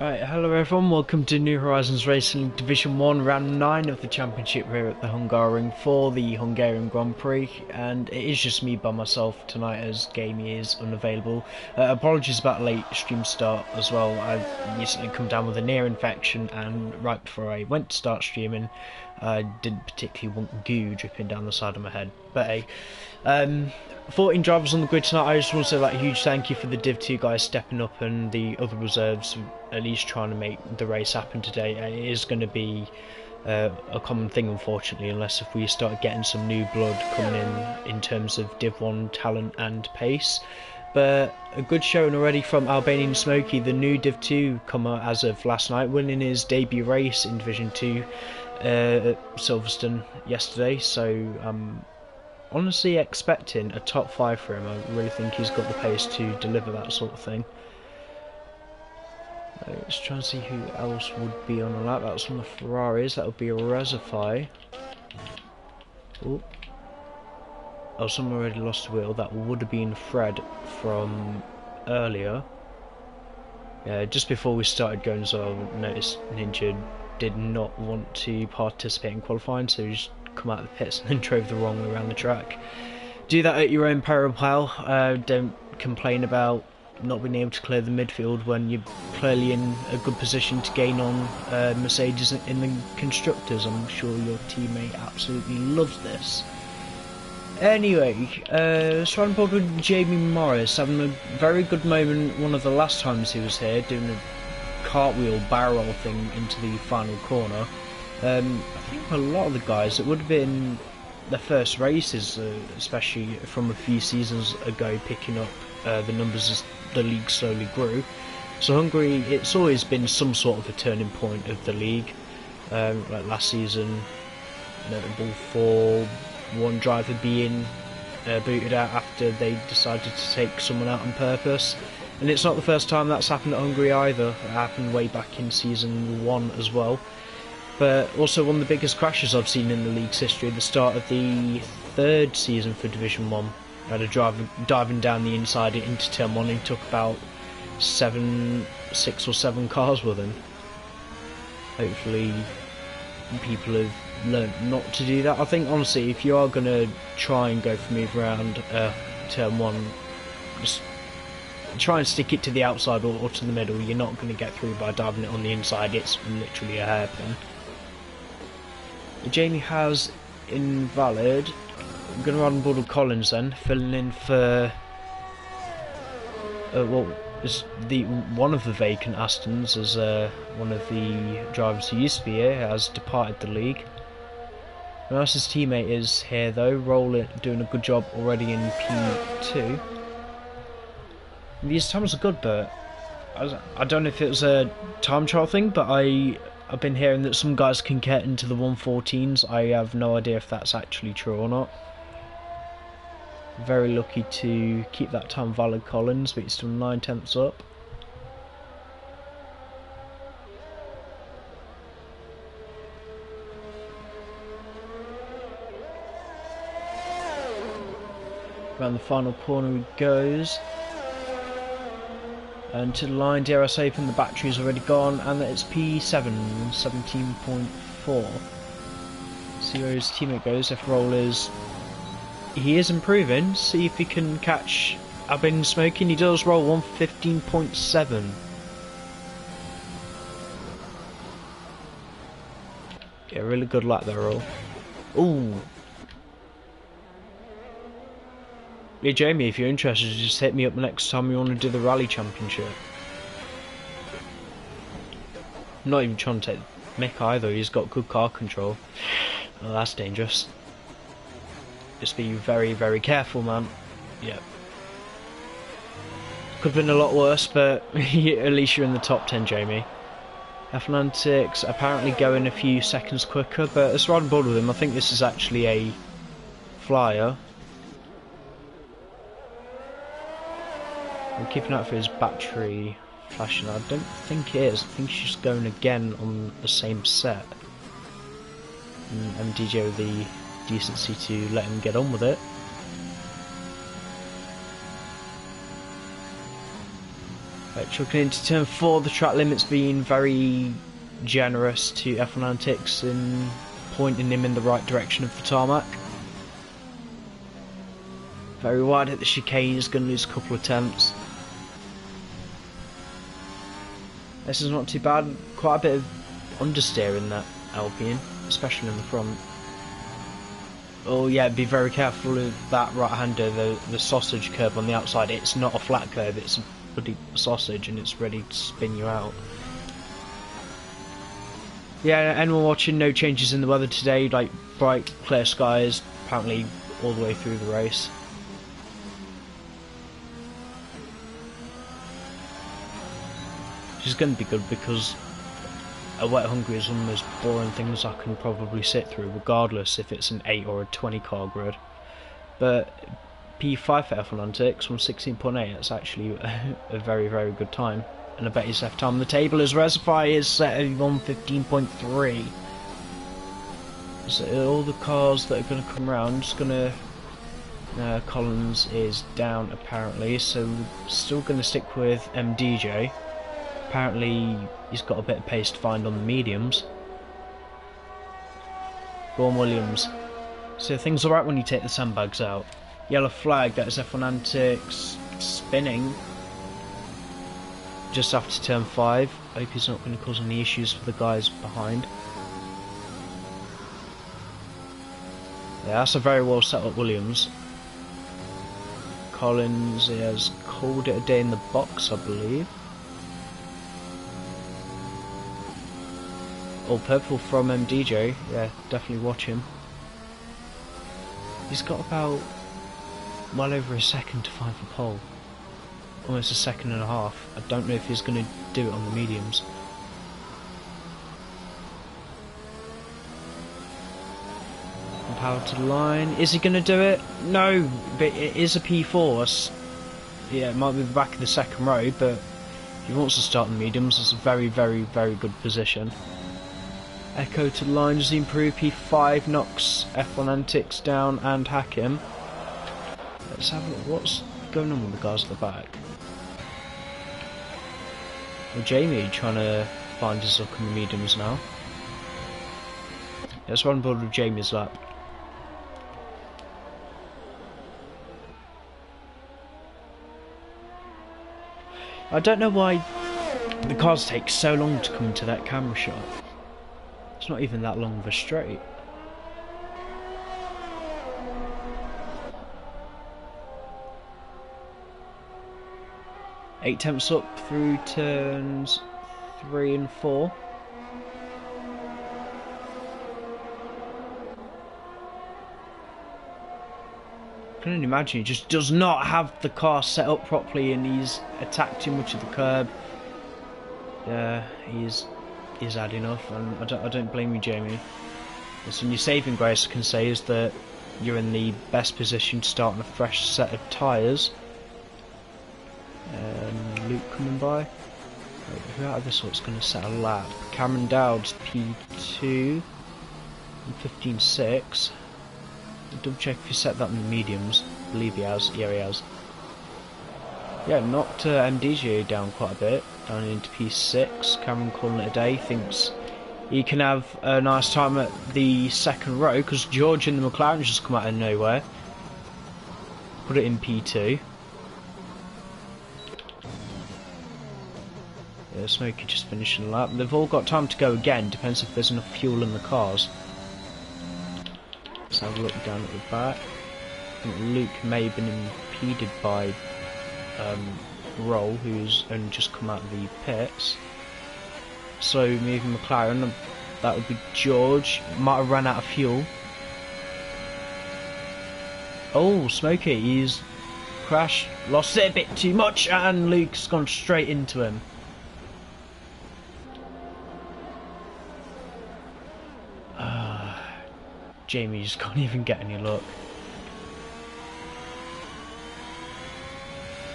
Right, hello everyone, welcome to New Horizons Racing Division 1, round 9 of the championship here at the Hungaroring for the Hungarian Grand Prix, and it is just me by myself tonight as Gamey is unavailable. Apologies about a late stream start as well. I've recently come down with an ear infection, and right before I went to start streaming, I didn't particularly want goo dripping down the side of my head. But hey, 14 drivers on the grid tonight. I just want to say like a huge thank you for the Div 2 guys stepping up and the other reserves at least trying to make the race happen today. It is going to be a common thing, unfortunately, unless if we start getting some new blood coming in terms of Div 1 talent and pace. But a good showing already from Albanian Smokey, the new Div 2 comer as of last night, winning his debut race in Division 2 at Silverstone yesterday. So honestly expecting a top 5 for him. I really think he's got the pace to deliver that sort of thing. Let's try and see who else would be on the lap. That's from the Ferraris. That would be a Resify. Oh, someone already lost the wheel. That would have been Fred from earlier. Yeah, just before we started going as well, I noticed Ninja did not want to participate in qualifying, so he just come out of the pits and then drove the wrong way around the track. Do that at your own peril, pal. Don't complain about not being able to clear the midfield when you're clearly in a good position to gain on Mercedes in the constructors. I'm sure your teammate absolutely loves this. Anyway, so I'm board with Jamie Morris, having a very good moment one of the last times he was here, doing a cartwheel barrel thing into the final corner. I think a lot of the guys, it would have been their first races, especially from a few seasons ago, picking up the numbers as the league slowly grew. So Hungary, it's always been some sort of a turning point of the league. Like last season, notable for one driver being booted out after they decided to take someone out on purpose. And it's not the first time that's happened at Hungary either. It happened way back in season 1 as well. But also one of the biggest crashes I've seen in the league's history at the start of the 3rd season for Division 1. I had a driver diving down the inside into turn 1 and he took about 6 or 7 cars with him. Hopefully people have learnt not to do that. I think honestly if you are going to try and go for move around turn 1, just try and stick it to the outside or to the middle. You're not going to get through by diving it on the inside. It's literally a hairpin. Jamie has invalid. I'm going to run on board with Collins then, filling in for is the one of the vacant Astons, as one of the drivers who used to be here has departed the league. Nice's teammate is here though, doing a good job already in P2. These times are good, but I don't know if it was a time trial thing, but I've been hearing that some guys can get into the 114s. I have no idea if that's actually true or not. Very lucky to keep that time valid, Collins, but he's still 9/10 up. Around the final corner he goes. And to the line, dare I say, the battery's already gone, and it's P7, 17.4. See where his teammate goes. If roll is, he is improving. See if he can catch Albanian Smoking. He does roll 115.7. Yeah, really good lap there, roll. Ooh. Yeah, Jamie, if you're interested, just hit me up next time you want to do the Rally Championship. I'm not even trying to take Mick either, he's got good car control. Oh, that's dangerous. Just be very, very careful, man. Yep. Could have been a lot worse, but at least you're in the top 10, Jamie. Atlantics apparently going a few seconds quicker, but it's right on board with him. I think this is actually a flyer. I'm keeping out for his battery flashing. I don't think it is. I think she's going again on the same set. And MDJ with the decency to let him get on with it. Right, chucking into turn 4, the track limit's been very generous to F1 Antics in pointing him in the right direction of the tarmac. Very wide at the chicane, he's going to lose a couple of attempts. This is not too bad, quite a bit of understeer in that Alpine, especially in the front. Oh yeah, be very careful with that right-hander, the sausage curb on the outside. It's not a flat curb, it's a bloody sausage and it's ready to spin you out. Yeah, anyone watching, no changes in the weather today, like bright, clear skies, apparently all the way through the race. Which is going to be good because a wet Hungary is one of the most boring things I can probably sit through, regardless if it's an 8 or a 20 car grid. But P5 for F1 Antics from 16.8, that's actually a very, very good time. And I bet his F time on the table as reservoir is set at 1:15.3. So all the cars that are going to come around, just going to... Collins is down apparently, so we're still going to stick with MDJ. Apparently he's got a bit of pace to find on the mediums. Go on Williams. So things alright when you take the sandbags out. Yellow flag, that is F1 Antics spinning just after turn 5. I hope he's not going to cause any issues for the guys behind. Yeah, that's a very well set up Williams. Collins has called it a day in the box, I believe. All purple from MDJ, yeah, definitely watch him. He's got about well over a second to find the pole. Almost a second and a half. I don't know if he's going to do it on the mediums. And power to the line. Is he going to do it? No, but it is a P4. Yeah, it might be the back of the second row, but if he wants to start in the mediums, it's a very, very, very good position. Echo to the line, does he improve? P5 knocks F1 Antics down and hack him. Let's have a look. What's going on with the guys at the back? Well, Jamie trying to find his luck in the mediums now. Let's run board with Jamie's lap. I don't know why the cars take so long to come into that camera shot. It's not even that long of a straight. Eight tenths up through turns 3 and 4. I can only imagine he just does not have the car set up properly and he's attacked too much of the curb. Yeah, he's had enough, and I don't blame you, Jamie. Listen, your saving grace I can say is that you're in the best position to start on a fresh set of tyres. Luke coming by. Wait, who out of this lot's going to set a lap? Cameron Dowd's P2 and 15.6. Double check if he set that in the mediums. I believe he has. Yeah, he has. Yeah, knocked MDJ down quite a bit, down into P6. Cameron calling it a day, thinks he can have a nice time at the second row because George in the McLaren just come out of nowhere. Put it in P2. Yeah, Smokey just finishing the lap. They've all got time to go again, depends if there's enough fuel in the cars. Let's have a look down at the back. I think Luke may have been impeded by Roll, who's only just come out of the pits. So moving McLaren, that would be George. Might have run out of fuel. Oh, Smokey, he's crashed, lost it a bit too much, and Luke's gone straight into him. Jamie just can't even get any luck.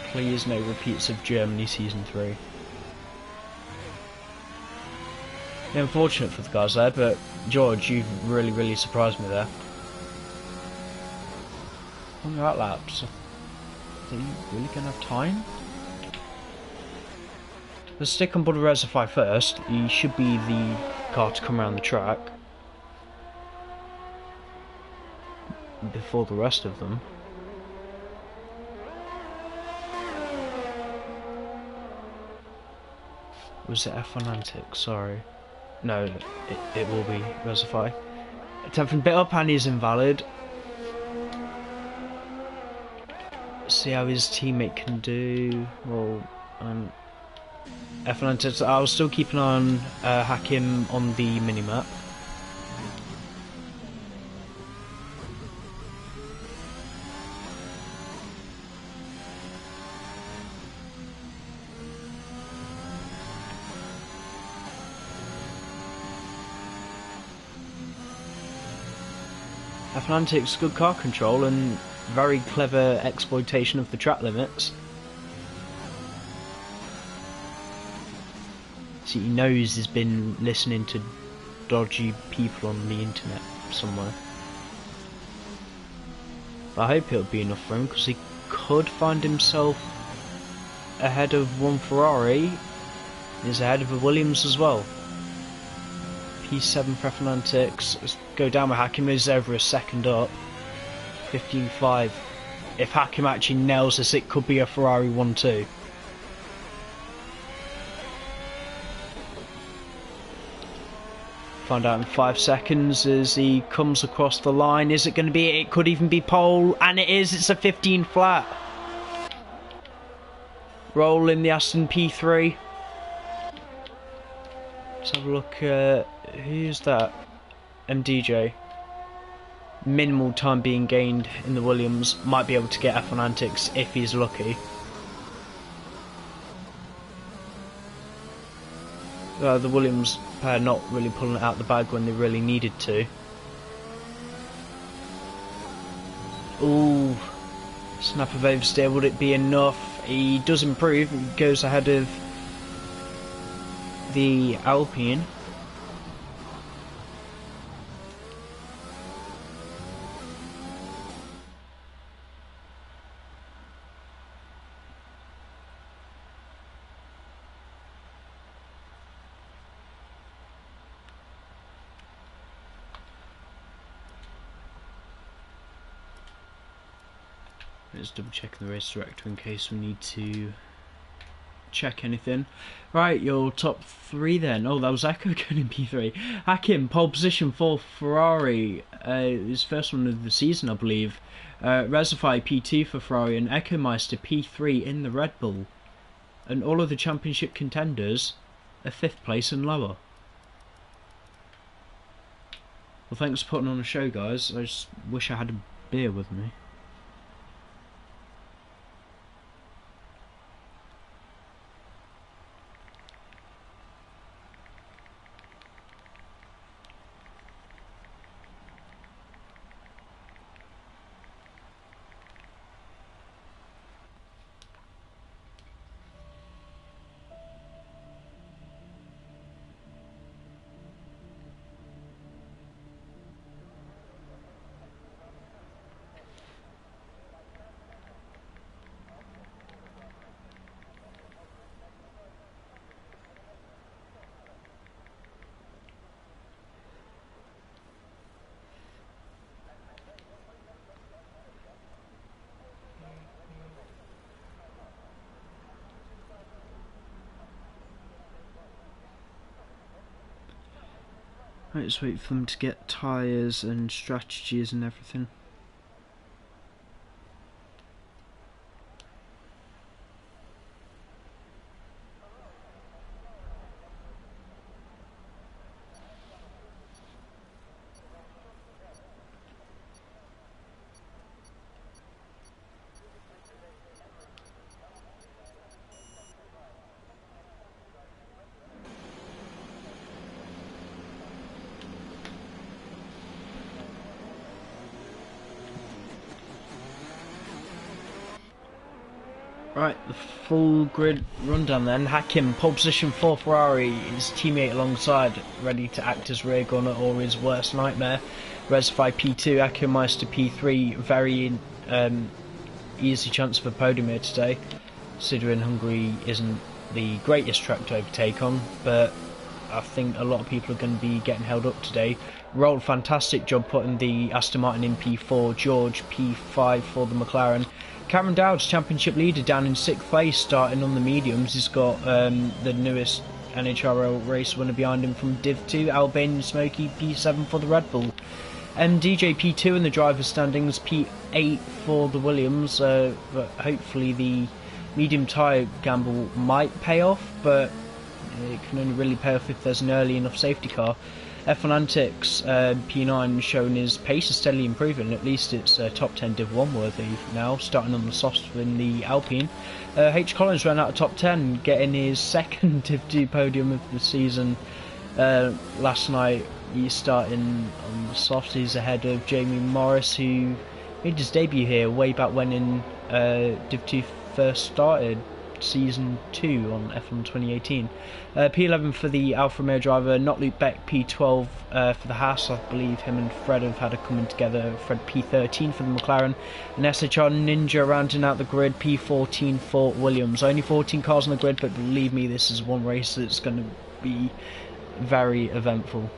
Please no repeats of Germany Season 3. Yeah, unfortunate for the guys there, but George, you've really surprised me there. On your outlaps, are you really going to have time? Let's stick on board Reservoir first. He should be the car to come around the track before the rest of them. Was it F1 Antics? Sorry. No, it will be Reservoir. 10th bit up and he's invalid. See how his teammate can do. Well, F1 Antics. I'll still keep an eye on Hakim on the minimap. Atlantic's good car control and very clever exploitation of the track limits. So he knows he's been listening to dodgy people on the internet somewhere. But I hope it'll be enough for him, because he could find himself ahead of one Ferrari. He's ahead of a Williams as well. P7 for Atlantics. Let's go down with Hakim. He's over a second up. 15.5. If Hakim actually nails this, it could be a Ferrari 1-2. Find out in 5 seconds as he comes across the line. Is it going to be? It could even be pole, and it is. It's a 15 flat. Roll in the Aston P3. Let's have a look. Who's that? MDJ. Minimal time being gained in the Williams. Might be able to get F1 Antics if he's lucky. The Williams pair not really pulling it out the bag when they really needed to. Ooh, snap of oversteer, would it be enough? He does improve, he goes ahead of the Alpine. Just double checking the race director in case we need to check anything. Right, your top 3 then. Oh, that was Echo going in P3. Hakim, pole position for Ferrari. His first one of the season, I believe. Reservoir P2 for Ferrari, and Echo Meister P3 in the Red Bull. And all of the championship contenders are 5th place and lower. Well, thanks for putting on a show, guys. I just wish I had a beer with me. Right, just wait for them to get tyres and strategies and everything. Right, the full grid rundown then. Hakim, pole position for Ferrari, his teammate alongside, ready to act as rear gunner or his worst nightmare. Reservoir P2, Hakim Meister P3, very easy chance of a podium here today, considering Hungary isn't the greatest track to overtake on, but I think a lot of people are going to be getting held up today. Nhrl, fantastic job putting the Aston Martin in P4, George P5 for the McLaren. Cameron Dowd's championship leader down in 6th place, starting on the mediums. He's got the newest Nhrl race winner behind him from Div 2, Albanian Smokey P7 for the Red Bull. DJ P2 in the driver's standings, P8 for the Williams, but hopefully the medium tyre gamble might pay off, but it can only really pay off if there's an early enough safety car. F1 Antics P9 showing his pace is steadily improving, at least it's top 10 Div 1 worthy now, starting on the softs in the Alpine. H. Collins ran out of top 10, getting his second Div 2 podium of the season last night. He's starting on the softs, he's ahead of Jamie Morris, who made his debut here way back when in Div 2 first started. Season 2 on F1 2018. P11 for the Alfa Romeo driver, not Luke Beck. P12 for the Haas. I believe him and Fred have had a coming together. Fred P13 for the McLaren, and SHR Ninja rounding out the grid. P14 for Williams. Only 14 cars on the grid, but believe me, this is one race that's going to be very eventful.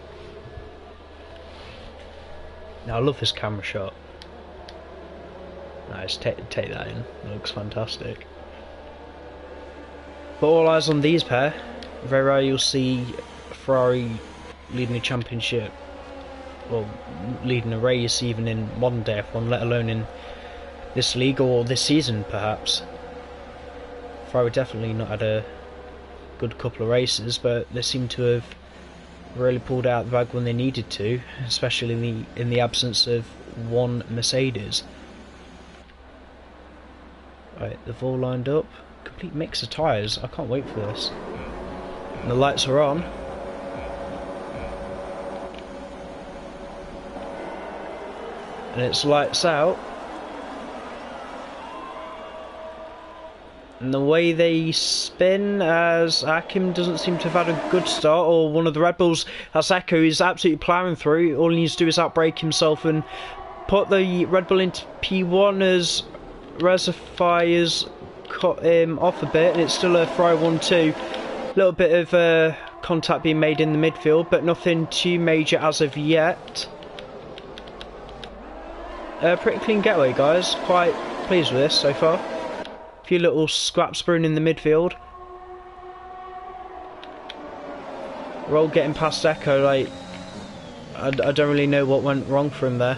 Now I love this camera shot. Nice, take that in. It looks fantastic. But all eyes on these pair. Very rare you'll see Ferrari leading a championship, well, leading a race even in modern day F1, let alone in this league or this season perhaps. Ferrari definitely not had a good couple of races, but they seem to have really pulled out the bag when they needed to, especially in the absence of one Mercedes. Right, they've all lined up. Complete mix of tyres. I can't wait for this. And the lights are on. And it's lights out. And the way they spin, as Akim doesn't seem to have had a good start, or one of the Red Bulls, as Echo is absolutely ploughing through. All he needs to do is outbrake himself and put the Red Bull into P1 as Reservoirs cut him off a bit, and it's still a Ferrari 1-2. A little bit of contact being made in the midfield, but nothing too major as of yet. Pretty clean getaway, guys. Quite pleased with this so far. A few little scraps brewing in the midfield. Nhrl getting past Echo, like I don't really know what went wrong for him there.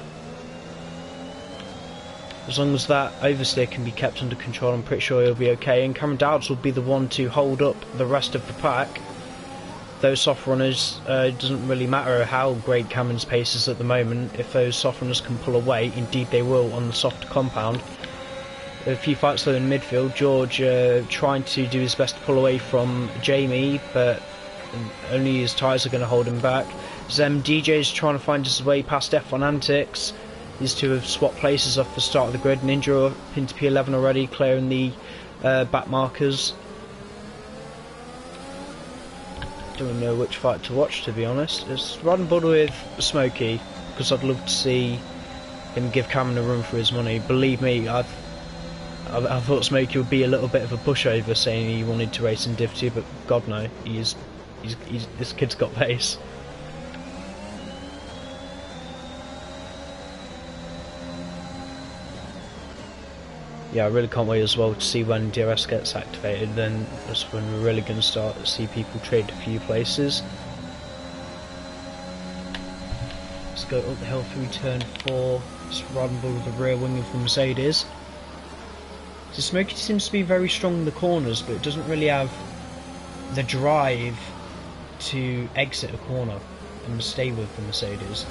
As long as that oversteer can be kept under control, I'm pretty sure he'll be okay. And Cameron Dowds will be the one to hold up the rest of the pack. Those soft runners, it doesn't really matter how great Cameron's pace is at the moment. If those soft runners can pull away, indeed they will on the soft compound. A few fights though in midfield. George trying to do his best to pull away from Jamie, but only his tyres are going to hold him back. Zem DJ's trying to find his way past F1 Antics. These two have swapped places off the start of the grid. Ninja up into P11 already, clearing the back markers. Don't know which fight to watch, to be honest. It's Rod and Bud with Smokey, because I'd love to see him give Cameron a run for his money. Believe me, I thought Smokey would be a little bit of a pushover, saying he wanted to race in Div 2, but God no, he's this kid's got pace. Yeah, I really can't wait as well to see when DRS gets activated. Then that's when we're really going to start to see people trade a few places. Let's go up the hill through turn 4. Just riding with the rear wing of the Mercedes. So Smokey seems to be very strong in the corners, but it doesn't really have the drive to exit a corner and stay with the Mercedes.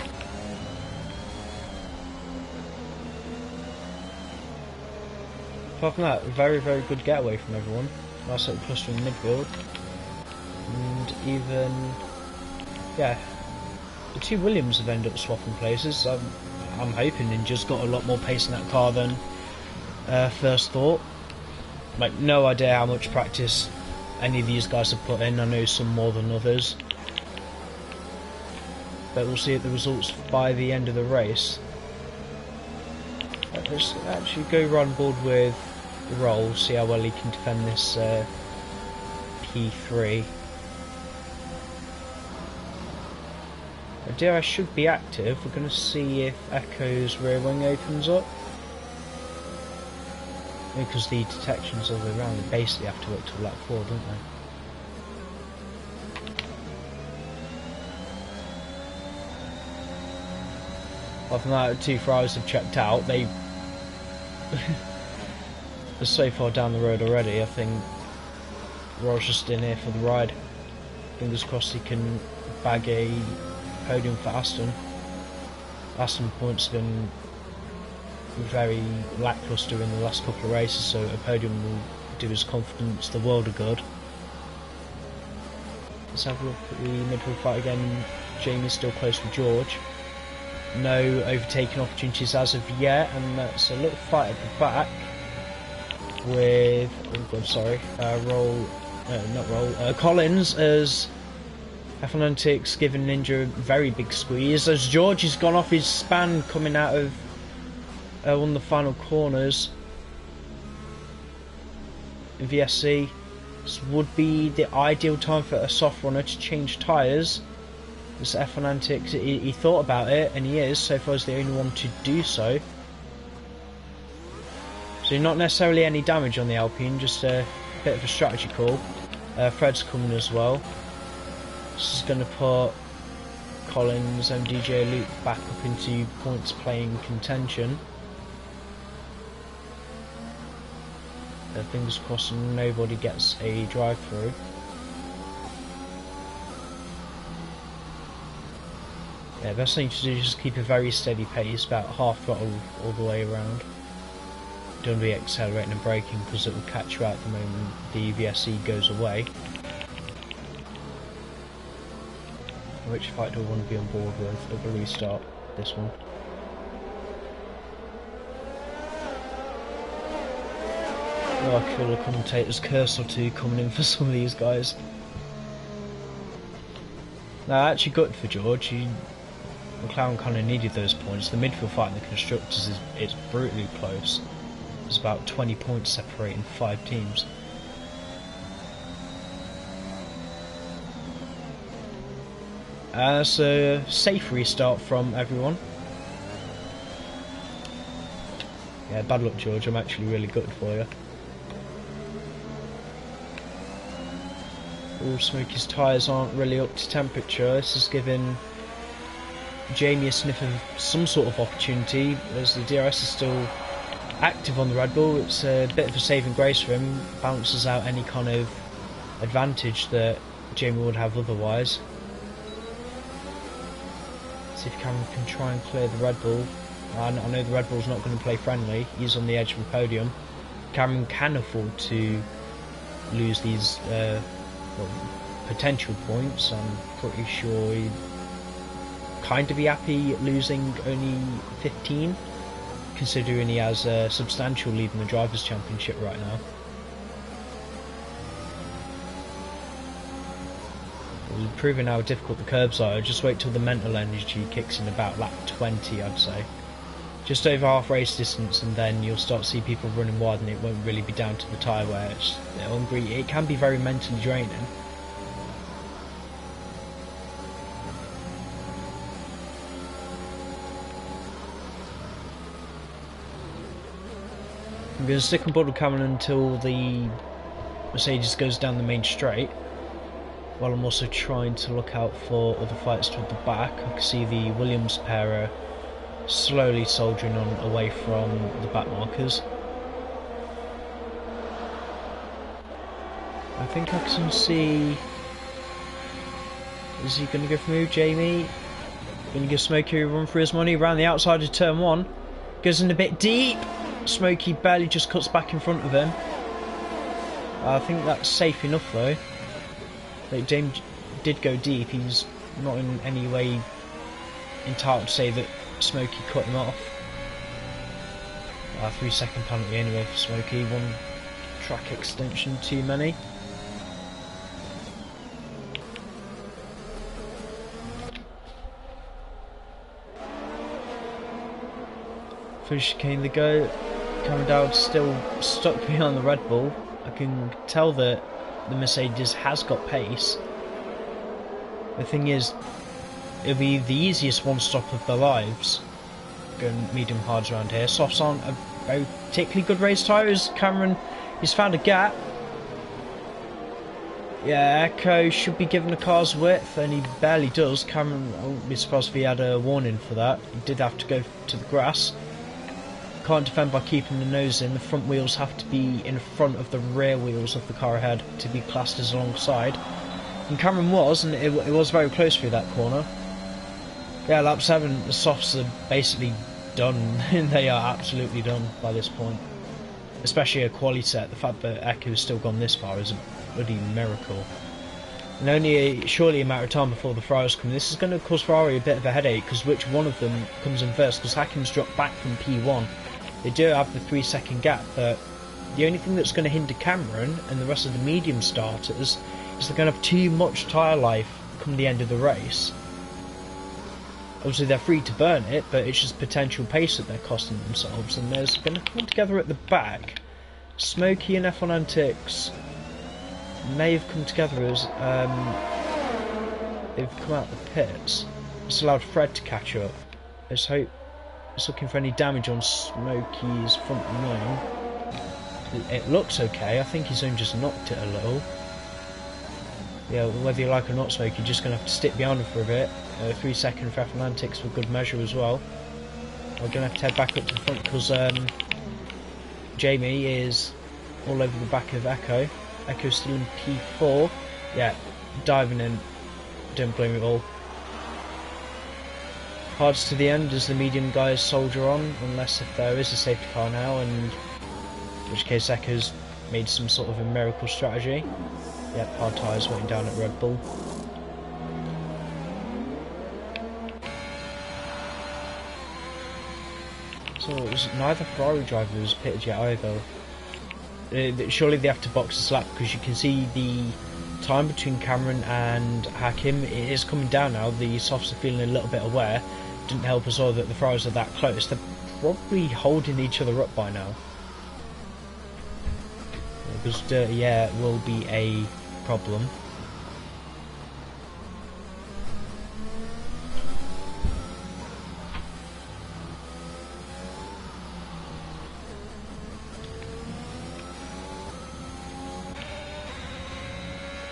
Apart from that, very, very good getaway from everyone. Nice little cluster in midfield. And even, yeah, the two Williams have ended up swapping places. I'm hoping Ninja's got a lot more pace in that car than first thought. Like, no idea how much practice any of these guys have put in. I know some more than others. But we'll see the results by the end of the race. Let's actually go run board with Nhrl, see how well he can defend this P3. DRS should be active. We're going to see if Echo's rear wing opens up. Because the detections all the way around, they basically have to wait till lap 4, don't they? Apart from that, 2 Ferraris have checked out. They are so far down the road already. I think Roy's just in here for the ride. Fingers crossed he can bag a podium for Aston. Aston points have been very lacklustre in the last couple of races, so a podium will do his confidence the world of good. Let's have a look at the midfield fight again. Jamie's still close with George. No overtaking opportunities as of yet, and that's a little fight at the back with Collins, as F1 Antics giving Ninja a very big squeeze as George has gone off his span coming out of one of the final corners. VSC, this would be the ideal time for a soft runner to change tyres. This F1 Antics, he thought about it, and he is, so far as the only one to do so. So not necessarily any damage on the Alpine, just a bit of a strategy call. Fred's coming as well. This is going to put Collins and DJ Luke back up into points playing contention. Fingers crossed nobody gets a drive through. Yeah, best thing to do is just keep a very steady pace, about half throttle all the way around. Don't be accelerating and braking because it will catch you out the moment the VSC goes away. Which fight do I want to be on board with at the restart? This one. Oh, I feel a commentator's curse or two coming in for some of these guys. Now, actually good for George. McLaren kind of needed those points. The midfield fight in the constructors is brutally close. There's about 20 points separating 5 teams. So, safe restart from everyone. Yeah, bad luck, George. I'm actually really gutted for you. All Smokey's tyres aren't really up to temperature. This has given Jamie a sniff of some sort of opportunity, as the DRS is still active on the Red Bull. It's a bit of a saving grace for him. Bounces out any kind of advantage that Jamie would have otherwise. See if Cameron can try and clear the Red Bull. I know the Red Bull's not going to play friendly. He's on the edge of the podium. Cameron can afford to lose these potential points. I'm pretty sure he'd kind of be happy losing only 15, considering he has a substantial lead in the Drivers' Championship right now. It's proving how difficult the curbs are. Just wait till the mental energy kicks in about lap 20, I'd say. Just over half race distance, and then you'll start to see people running wide, and it won't really be down to the tyre wear. It's Hungary. It can be very mentally draining. I'm going to stick on board with Cameron until the Mercedes goes down the main straight, while I'm also trying to look out for other fights toward the back. I can see the Williams pair are slowly soldiering on away from the back markers. I think I can see... Is he going to go for move, Jamie? Going to give Smokey a run for his money around the outside of turn 1. Goes in a bit deep. Smokey barely just cuts back in front of him. I think that's safe enough though. Like, James did go deep. He was not in any way entitled to say that Smokey cut him off. 3-second penalty anyway for Smokey. 1 track extension too many. Finish chicane the go. Cameron Dowd's still stuck behind the Red Bull. I can tell that the Mercedes has got pace. The thing is, it'll be the easiest one stop of their lives. Going medium hards around here. Softs aren't a very particularly good race tyres. Cameron, he's found a gap. Yeah, Echo should be given the car's width, and he barely does. Cameron, I wouldn't be surprised if he had a warning for that. He did have to go to the grass. Can't defend by keeping the nose in. The front wheels have to be in front of the rear wheels of the car ahead to be classed as alongside. And Cameron was, and it was very close through that corner. Yeah, lap 7, the softs are basically done. They are absolutely done by this point. Especially a quali set. The fact that Echo has still gone this far is a bloody miracle. And only surely a matter of time before the Ferraris come. This is going to cause Ferrari a bit of a headache, because which one of them comes in first? Because Hakim's dropped back from P1. They do have the 3-second gap, but the only thing that's going to hinder Cameron and the rest of the medium starters is they're going to have too much tyre life come the end of the race. Obviously they're free to burn it, but it's just potential pace that they're costing themselves, and there's going to come together at the back. Smokey and F1 Antics may have come together as they've come out of the pits. It's allowed Fred to catch up. Let's hope it's looking for any damage on Smokey's front wing. It looks okay. I think he's only just knocked it a little. Yeah, whether you like it or not, Smokey, you're just going to have to stick behind him for a bit. 3 seconds for F1 Antics for good measure as well. We're going to have to head back up to the front because Jamie is all over the back of Echo. Echo's still in P4. Yeah, diving in. Don't blame it all. Hardest to the end as the medium guys soldier on, unless if there is a safety car now, and in which case Echo's made some sort of a miracle strategy. Yep, hard tyres waiting down at Red Bull. So it was neither Ferrari driver was pitted yet either. Surely they have to box this lap, because you can see the time between Cameron and Hakim. It is coming down now. The softs are feeling a little bit aware. Didn't help us all that the Ferraris are that close. They're probably holding each other up by now. Because dirty air will be a problem.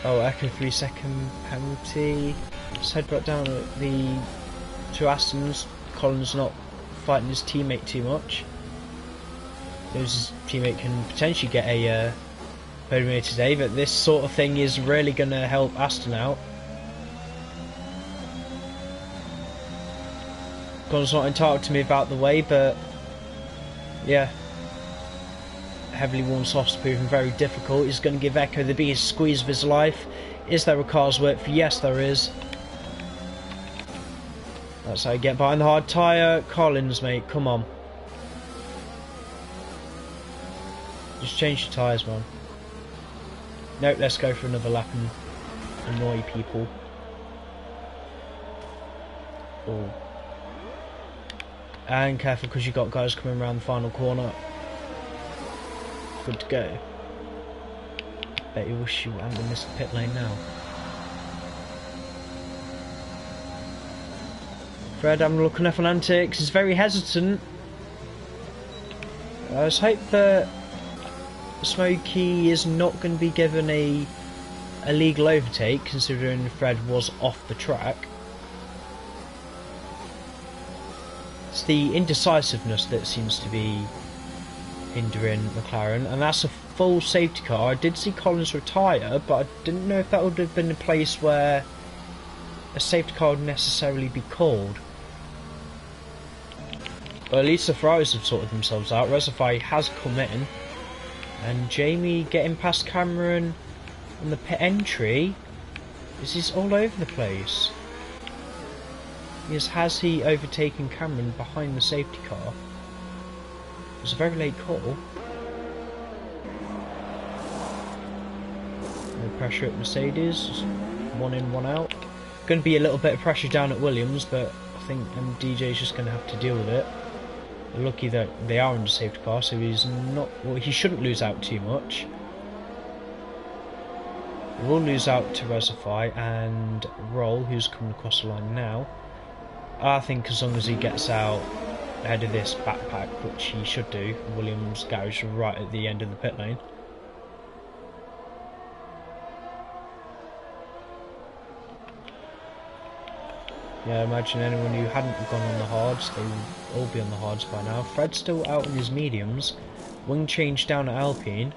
Oh, Echo 3-second penalty. Let's head back down at the two Astons. Colin's not fighting his teammate too much. His teammate can potentially get a podium here today, but this sort of thing is really going to help Aston out. Colin's not entitled to move out the way, but yeah. Heavily worn softs proving very difficult. He's going to give Echo the biggest squeeze of his life. Is there a car's width? Yes, there is. That's how you get behind the hard tyre. Collins, mate, come on. Just change your tyres, man. Nope, let's go for another lap and annoy people. Oh. And careful, because you've got guys coming around the final corner. Good to go. Bet you wish you hadn't missed the pit lane now. Fred having a look on F1 Antics. He's very hesitant. I just hope that Smokey is not going to be given a legal overtake, considering Fred was off the track. It's the indecisiveness that seems to be hindering McLaren, and that's a full safety car. I did see Collins retire, but I didn't know if that would have been a place where a safety car would necessarily be called. But at least the Ferraris have sorted themselves out. Reservoir has come in, and Jamie getting past Cameron on the pit entry. This is all over the place. Yes, has he overtaken Cameron behind the safety car? It was a very late call. No pressure at Mercedes. One in, one out. Going to be a little bit of pressure down at Williams, but I think DJ's just going to have to deal with it. They're lucky that they are in the safety car, so he's not. Well, he shouldn't lose out too much. We'll lose out to Reservoir and Roll, who's coming across the line now. I think as long as he gets out ahead of this backpack, which he should do, Williams' garage right at the end of the pit lane. Yeah, imagine anyone who hadn't gone on the hards, they would all be on the hards by now. Fred's still out on his mediums. Wing change down at Alpine.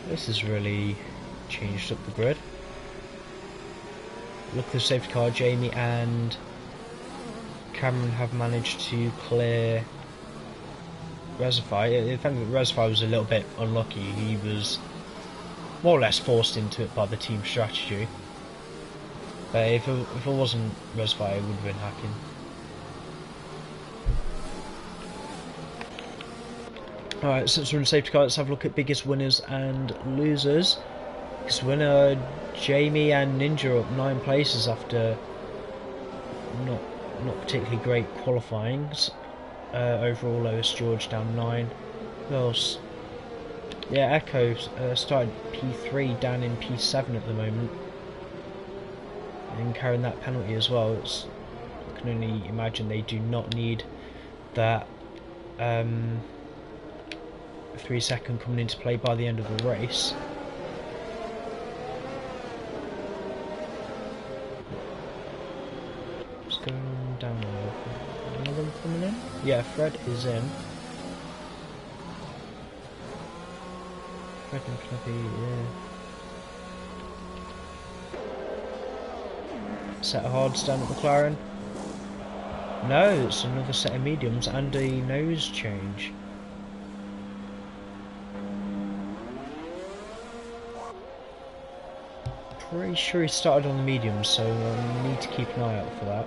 This has really changed up the grid. Look at the safety car, Jamie and Cameron have managed to clear Reservoir. In fact, Reservoir was a little bit unlucky. He was more or less forced into it by the team strategy. But if it wasn't Reservoir, it would have been hacking. Alright, since we're in safety car, let's have a look at biggest winners and losers. Biggest winner, Jamie and Ninja up 9 places after not particularly great qualifyings. Overall, Lewis George down 9. Who else? Yeah, Echo started P3, down in P7 at the moment, and carrying that penalty as well. I can only imagine they do not need that 3-second coming into play by the end of the race. What's going on down there? Another one coming in? Yeah, Fred is in. Fred and Clippy, yeah. Set of hards down at McLaren. No, it's another set of mediums and a nose change. Pretty sure he started on the mediums, so I need to keep an eye out for that.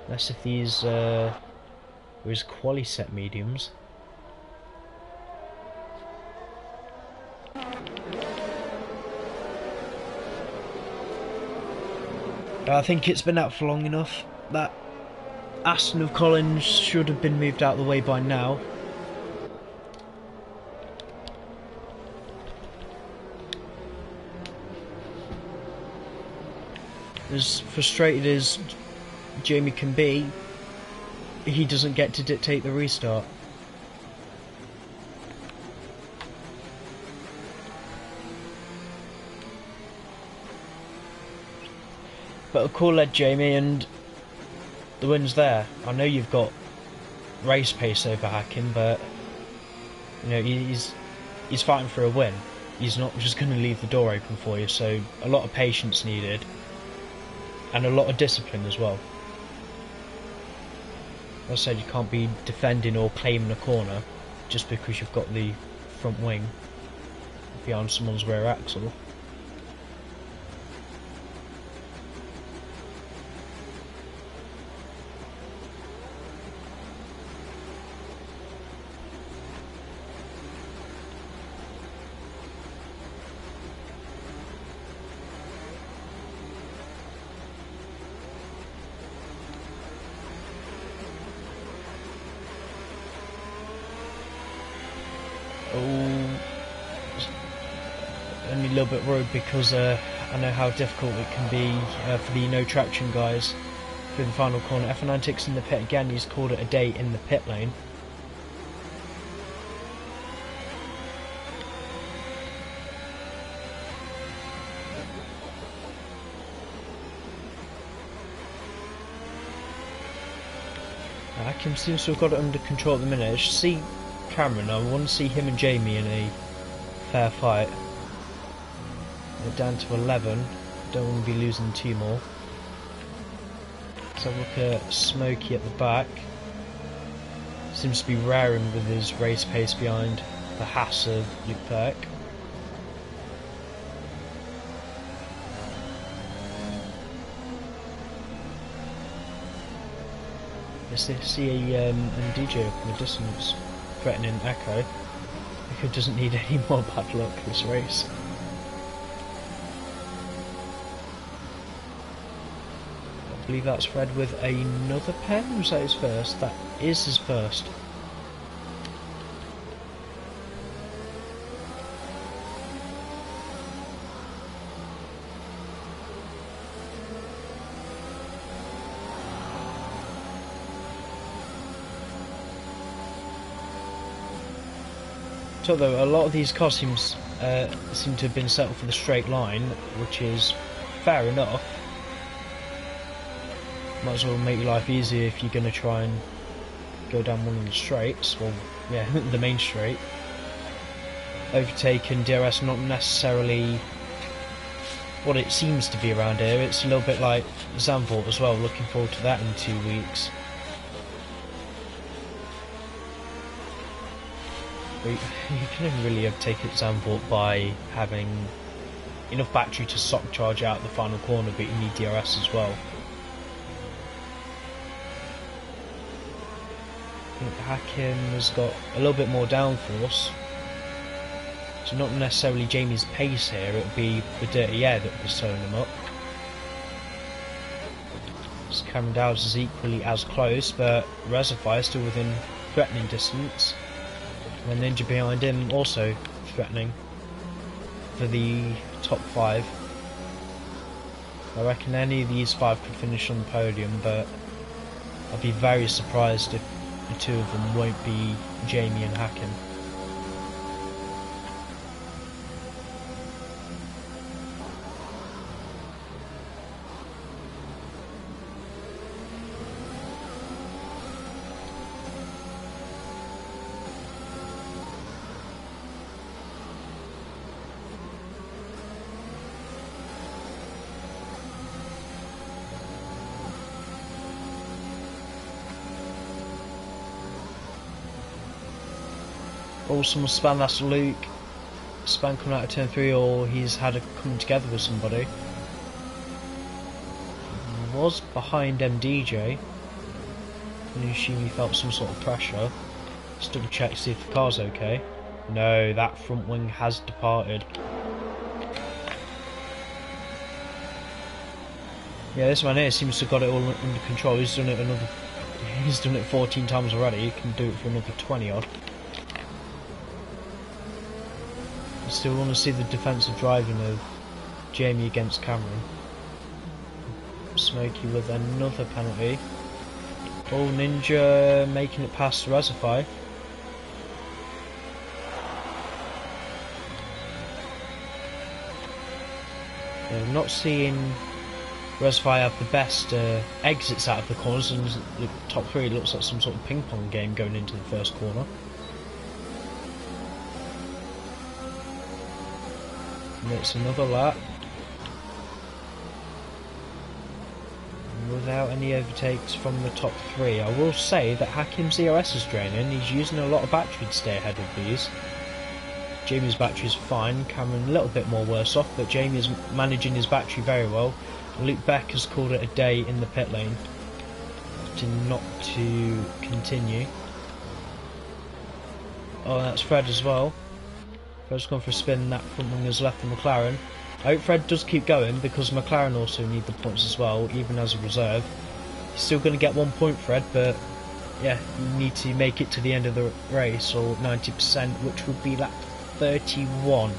Unless if these were his quali set mediums. I think it's been out for long enough. That Aston of Collins should have been moved out of the way by now. As frustrated as Jamie can be, he doesn't get to dictate the restart. But a call led Jamie and the win's there. I know you've got race pace over hacking, but you know he's fighting for a win. He's not just going to leave the door open for you, so a lot of patience needed. And a lot of discipline as well. As I said, you can't be defending or claiming a corner just because you've got the front wing behind someone's rear axle. Only a little bit worried because I know how difficult it can be for the no traction guys through the final corner. F9 in the pit again. He's called it a day in the pit lane. Akim seems to have got it under control at the minute. I should see Cameron. I want to see him and Jamie in a fair fight. They're down to 11. Don't want to be losing 2 more. Let's have a look at Smokey at the back. Seems to be raring with his race pace behind the Haas of Leclerc. Yes, they see a DJ up in the distance threatening Echo. Echo doesn't need any more bad luck this race. I believe that's Fred with another pen. Was that his first? That is his first. So though, a lot of these cars seem to have been settled for the straight line, which is fair enough. Might as well make your life easier if you're going to try and go down one of the straights. Well, yeah, the main straight. Overtaking DRS, not necessarily what it seems to be around here. It's a little bit like Zandvoort as well. Looking forward to that in 2 weeks. You can only really overtake at Zandvoort by having enough battery to sock charge out the final corner, but you need DRS as well. I think Hakim has got a little bit more downforce, so not necessarily Jamie's pace here, it would be the dirty air that was slowing him up. So Cameron Dowes is equally as close, but Reservoir is still within threatening distance. And Ninja behind him also threatening for the top 5. I reckon any of these 5 could finish on the podium, but I'd be very surprised if the 2 of them won't be Jamie and Hakim. Oh, someone spun, that's Luke. Span coming out of turn 3, or he's had a come together with somebody. He was behind MDJ. I assume he felt some sort of pressure. Just double check to see if the car's okay. No, that front wing has departed. Yeah, this man here seems to have got it all under control. He's done it 14 times already. He can do it for another 20 odd. Still want to see the defensive driving of Jamie against Cameron. Smokey with another penalty. Oh, Ninja making it past Reservoir. I'm not seeing Reservoir have the best exits out of the corners, and the top 3 looks like some sort of ping pong game going into the first corner. And it's another lap. Without any overtakes from the top 3. I will say that Hakim's ERS is draining. He's using a lot of battery to stay ahead of these. Jamie's battery is fine. Cameron a little bit more worse off, but Jamie is managing his battery very well. Luke Beck has called it a day in the pit lane, opting not to continue. Oh, that's Fred as well. Fred's gone for a spin, that front wing has left the McLaren. I hope Fred does keep going, because McLaren also need the points as well, even as a reserve. He's still going to get 1 point, Fred, but yeah, you need to make it to the end of the race, or 90%, which would be lap 31.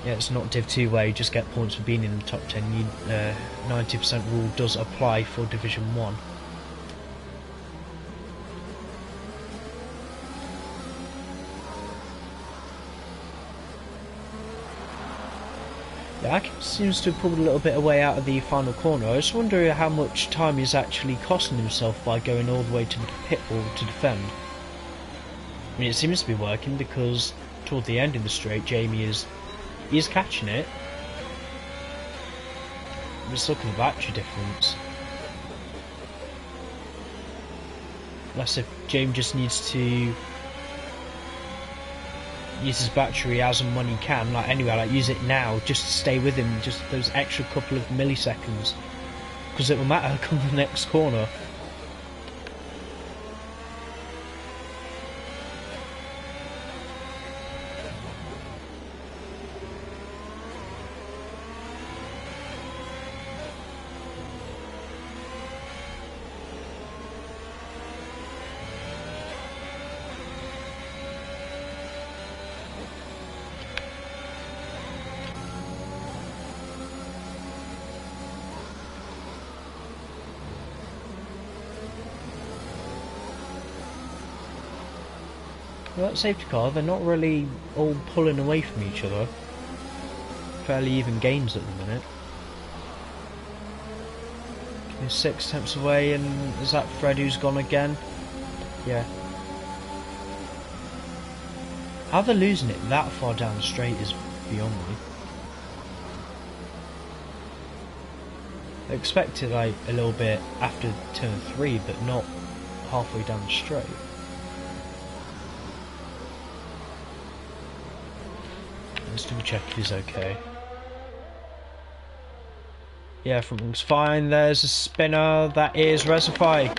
Yeah, it's not Div 2 where you just get points for being in the top 10. 90% rule does apply for Division 1. Yeah, Akin seems to have pulled a little bit away out of the final corner. I just wonder how much time he's actually costing himself by going all the way to the pit wall to defend. I mean, it seems to be working, because toward the end of the straight, Jamie is catching it. Just look at the battery difference. Unless if Jamie just needs to use his battery as and when he can, like anyway, like use it now, just to stay with him, just those extra couple of milliseconds, because it will matter come the next corner. Well, that safety car, they're not really all pulling away from each other. Fairly even gains at the minute. He's 6 tenths away, and is that Fred who's gone again? Yeah. How they're losing it that far down the straight is beyond me. I expected like a little bit after turn 3, but not halfway down the straight. Let's double check if he's okay. Yeah, everything's fine. There's a spinner. That is Reservoir.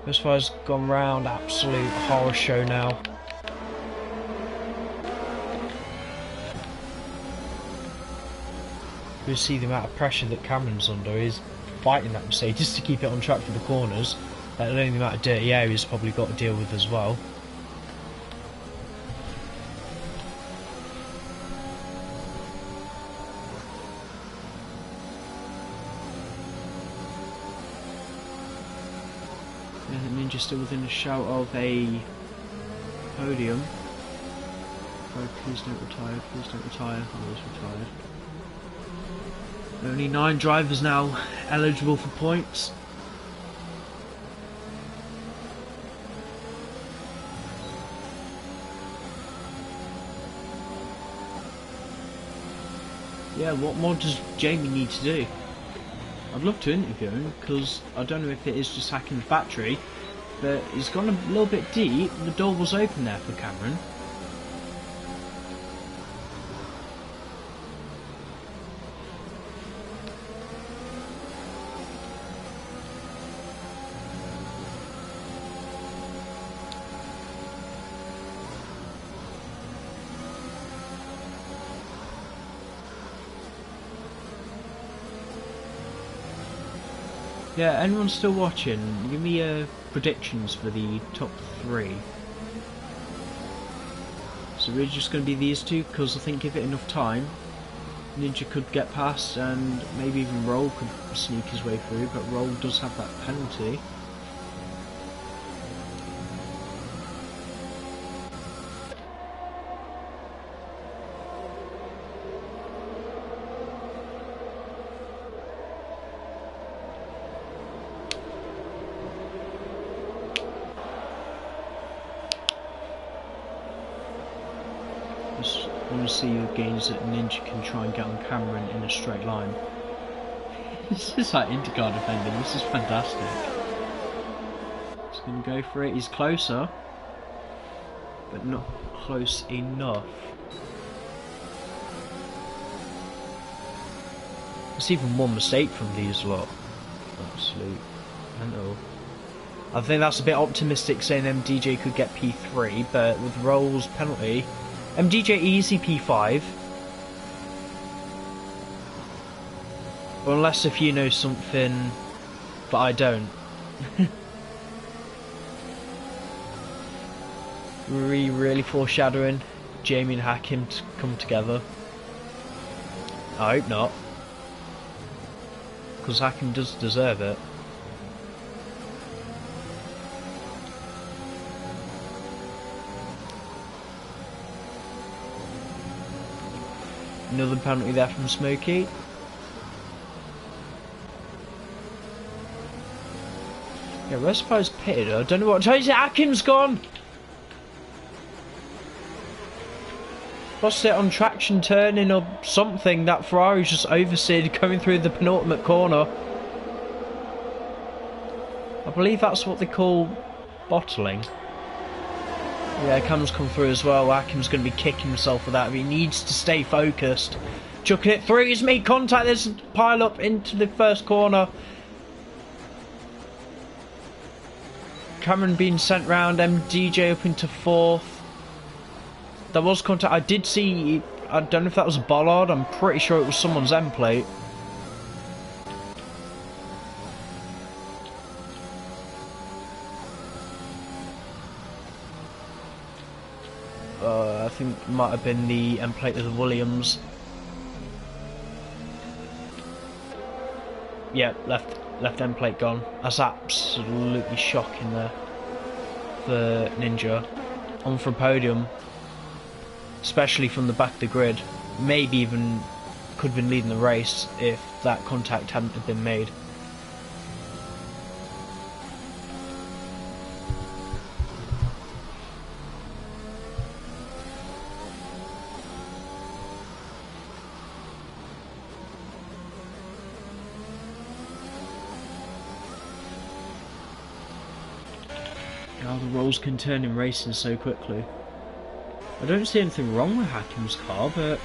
Reservoir's gone round. Absolute horror show now. You see the amount of pressure that Cameron's under. He's fighting that Mercedes to keep it on track for the corners. Let alone the amount of dirty air he's probably got to deal with as well. Ninja still within a shout of a podium. Oh, please don't retire, please don't retire. Oh, he's retired. Only 9 drivers now eligible for points. Yeah, what more does Jamie need to do? I'd love to interview him, because I don't know if it is just hacking the battery, but he's gone a little bit deep. The door was open there for Cameron. Yeah, anyone still watching, give me predictions for the top 3. So we're just going to be these two, because I think give it enough time, Ninja could get past, and maybe even Roll could sneak his way through, but Roll does have that penalty. I want to see the gains that Ninja can try and get on Cameron in a straight line. This is like IndyCar defending, this is fantastic. He's going to go for it, he's closer, but not close enough. It's even one mistake from these lot. Absolute mental. I think that's a bit optimistic saying MDJ could get P3, but with Roll's penalty, MDJ easy P5. Unless if you know something, but I don't. Really foreshadowing Jamie and Hakim to come together. I hope not, because Hakim does deserve it. Another penalty there from Smokey. Yeah, Reservoir's pitted. I don't know what time is it. Hakim's gone. Lost it on traction turning or something. That Ferrari's just oversteered going through the penultimate corner. I believe that's what they call bottling. Yeah, Cam's come through as well. Hakim's going to be kicking himself for that. But he needs to stay focused. Chucking it through. He's made contact. There's a pile up into the first corner. Cameron being sent round. MDJ up into 4th. There was contact. I did see. I don't know if that was a bollard. I'm pretty sure it was someone's end plate. I think it might have been the end plate of the Williams. Yeah, left end plate gone. That's absolutely shocking there. for Ninja on for a podium, especially from the back of the grid. Maybe even could have been leading the race if that contact hadn't have been made. How the roles can turn in racing so quickly. I don't see anything wrong with Hakim's car, but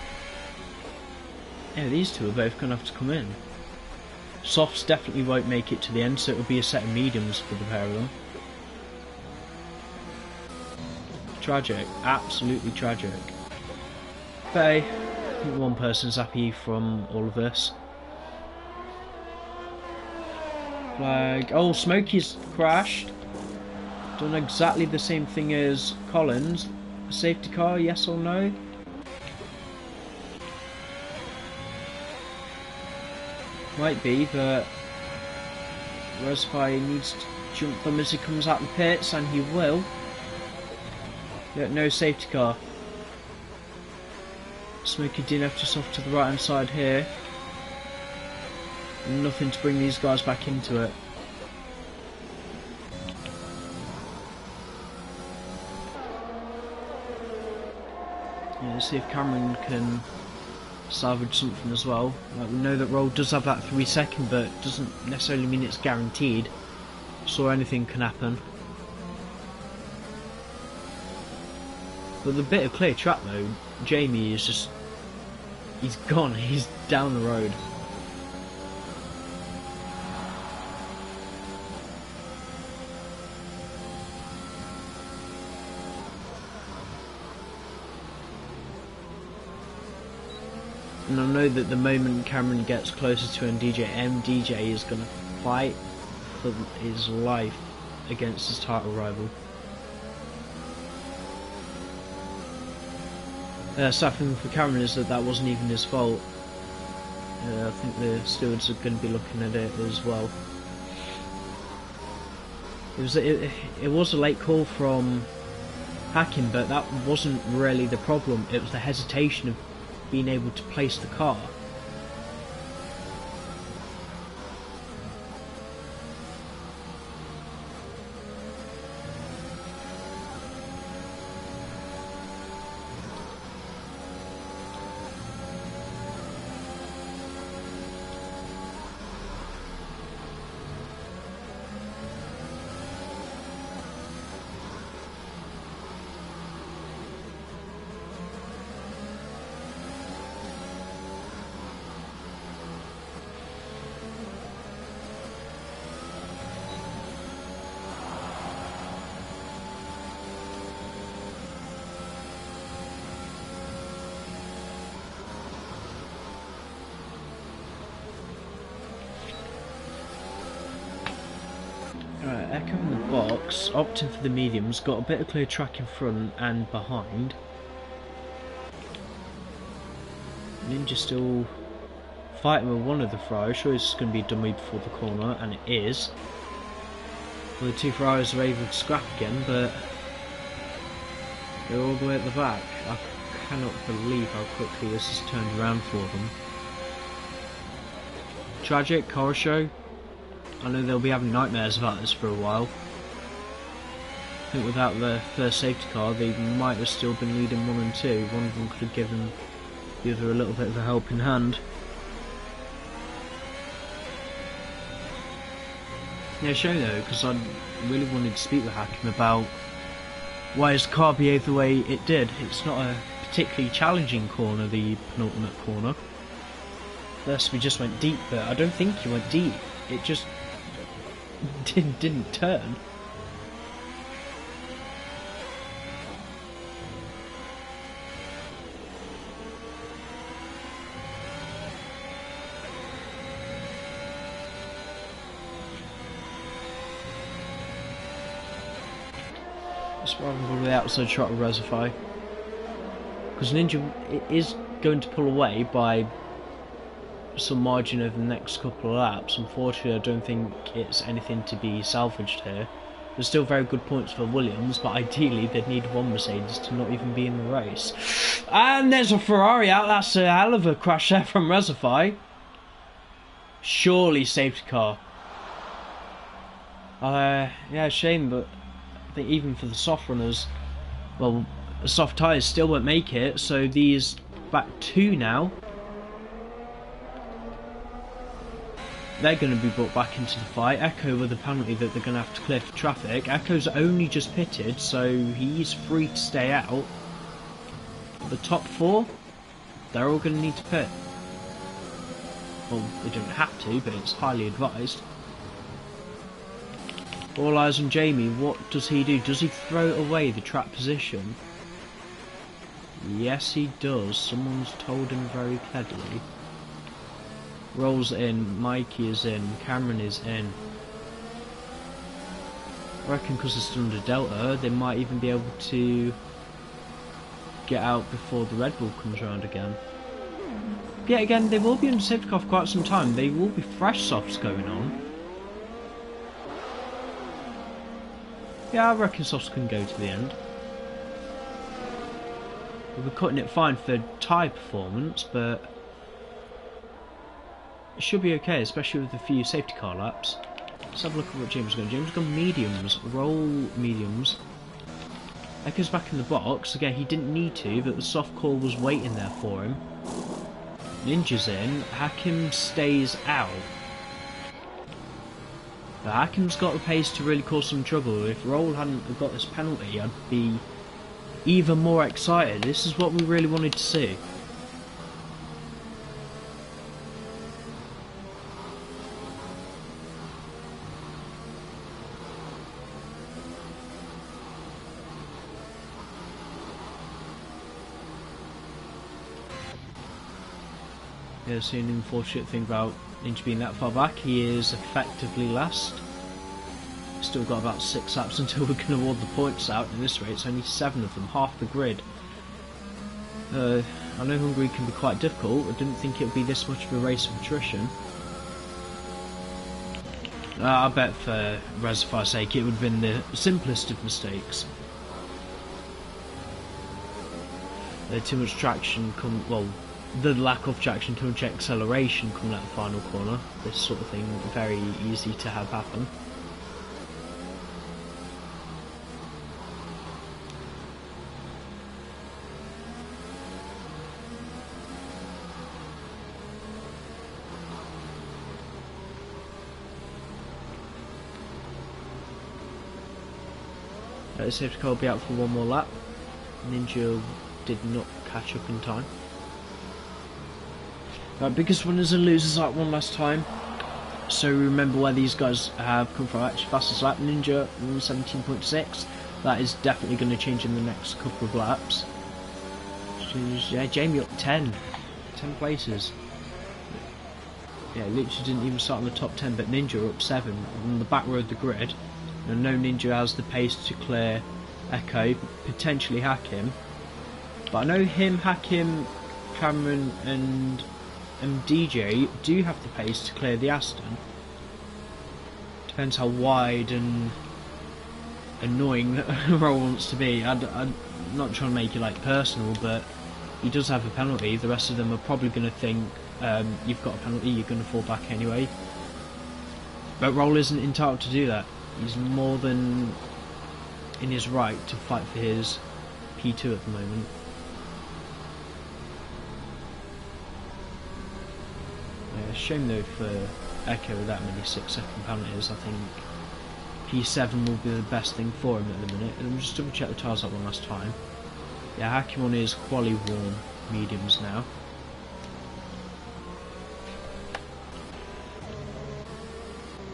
yeah, these two are both going to have to come in. Softs definitely won't make it to the end, so it'll be a set of mediums for the pair of them. Tragic, absolutely tragic. But hey, I think one person's happy from all of this. Flag. Oh, Smokey's crashed. Done exactly the same thing as Collins. A safety car, yes or no? Might be, but Rosfire needs to jump them as he comes out the pits, and he will. Yeah, no safety car. Smokey DNF just off to the right hand side here. Nothing to bring these guys back into it. Yeah, let's see if Cameron can salvage something as well. Like, we know that Roll does have that 3 second, but it doesn't necessarily mean it's guaranteed, so anything can happen. But the bit of clear track though, Jamie is just, he's gone, he's down the road. And I know that the moment Cameron gets closer to MDJ is going to fight for his life against his title rival. Sad thing for Cameron is that wasn't even his fault. I think the stewards are going to be looking at it as well. It was a late call from Hakim, but that wasn't really the problem. It was the hesitation of being able to place the car. Right, Echo in the box, opting for the mediums, got a bit of clear track in front and behind. Ninja still fighting with one of the Ferraris. Sure, it's going to be done before the corner, and it is. Well, the two Ferraris are able to scrap again, but they're all the way at the back. I cannot believe how quickly this has turned around for them. Tragic car show. I know they'll be having nightmares about this for a while. I think without the first safety car, they might have still been leading 1 and 2. One of them could have given the other a little bit of a helping hand. Yeah, shame though, because I really wanted to speak with Hakim about why his car behaved the way it did. It's not a particularly challenging corner, the penultimate corner. First we just went deep, but I don't think he went deep. It just didn't turn. Let's rather go to the outside shot of Resify, because Ninja is going to pull away by some margin over the next couple of laps. Unfortunately, I don't think it's anything to be salvaged here. There's still very good points for Williams, but ideally they'd need one Mercedes to not even be in the race. And there's a Ferrari out. That's a hell of a crash there from Reservoir. Surely safety car. Yeah, shame, but I think even for the soft runners, well, the soft tyres still won't make it, so these back two now, they're going to be brought back into the fight. Echo with a penalty that they're going to have to clear for traffic. Echo's only just pitted, so he's free to stay out. The top four, they're all going to need to pit. Well, they don't have to, but it's highly advised. All eyes on Jamie. What does he do? Does he throw away the trap position? Yes, he does. Someone's told him very cleverly. Rolls in. Mikey is in. Cameron is in. I reckon because it's under Delta, they might even be able to get out before the Red Bull comes around again. Yeah, again, they will be under safety car for quite some time. They will be fresh softs going on. Yeah, I reckon softs can go to the end. We'll be cutting it fine for tyre performance, but it should be okay, especially with a few safety car laps. Let's have a look at what James has gone. James has gone mediums, roll mediums. Echo's back in the box. Again, he didn't need to, but the soft call was waiting there for him. Ninja's in. Hakim stays out. But Hakim's got the pace to really cause some trouble. If Roll hadn't got this penalty, I'd be even more excited. This is what we really wanted to see. Yeah, so an unfortunate thing about Ninja being that far back, he is effectively last. Still got about 6 laps until we can award the points out in this race. It's only 7 of them, half the grid. I know Hungary can be quite difficult. I didn't think it would be this much of a race of attrition. I bet for Reservoir's sake it would have been the simplest of mistakes. Too much traction the lack of traction, too much acceleration coming out the final corner. This sort of thing, very easy to have happen. The safety car will be out for one more lap. Ninja did not catch up in time. Biggest winners and losers like one last time. So remember where these guys have come from. Actually, fastest lap, Ninja 17.6. That is definitely going to change in the next couple of laps. Yeah, Jamie up 10 places. Yeah, literally didn't even start in the top 10, but Ninja up 7 on the back row of the grid. And I know Ninja has the pace to clear Echo, potentially Hakim. But I know him, Hakim, Cameron and DJ do have the pace to clear the Aston. Depends how wide and annoying that Roll wants to be. I'm not trying to make it like personal, but he does have a penalty. The rest of them are probably going to think you've got a penalty, you're going to fall back anyway. But Roll isn't entitled to do that. He's more than in his right to fight for his P2 at the moment. Shame though for Echo with that many 6-second penalties. I think P7 will be the best thing for him at the minute. And just double check the tyres up one last time. Yeah, Hakim on his quali warm mediums now.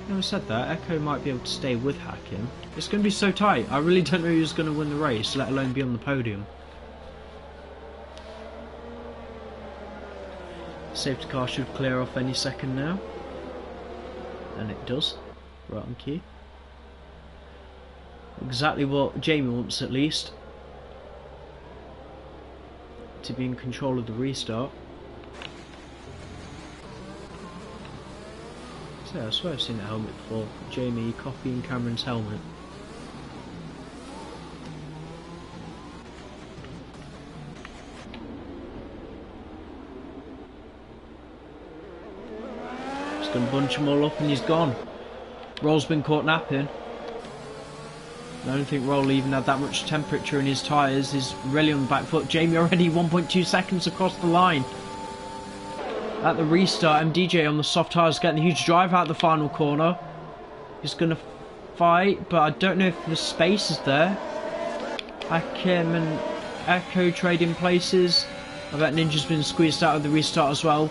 Having said that, Echo might be able to stay with Hakim. It's going to be so tight. I really don't know who's going to win the race, let alone be on the podium. Safety car should clear off any second now. And it does. Right on cue. Exactly what Jamie wants at least. To be in control of the restart. So I swear I've seen that helmet before. Jamie copying Cameron's helmet. going to bunch them all up and he's gone. Roll's been caught napping. I don't think Roll even had that much temperature in his tyres. He's really on the back foot. Jamie already 1.2 seconds across the line. At the restart, MDJ on the soft tyres getting a huge drive out the final corner. He's going to fight, but I don't know if the space is there. Hakim and Echo trading places. I bet Ninja's been squeezed out of the restart as well.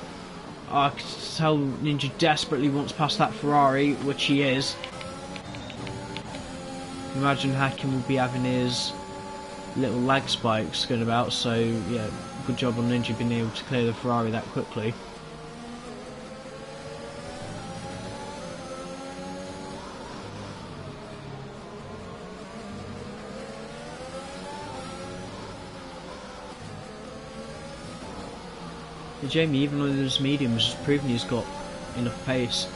I can tell Ninja desperately wants past that Ferrari, which he is. Imagine Hakim will be having his little lag spikes going about, so yeah, good job on Ninja being able to clear the Ferrari that quickly. Jamie, even though there's mediums, has proven he's got enough pace.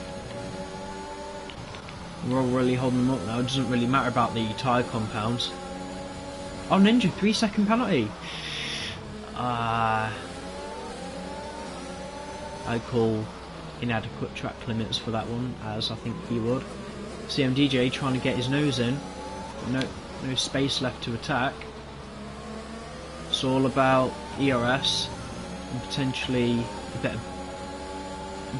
We're all really holding them up now. It doesn't really matter about the tyre compounds. Oh, Ninja, 3-second penalty. I call inadequate track limits for that one, as I think he would. CMDJ trying to get his nose in. No space left to attack. It's all about ERS. And potentially a bit of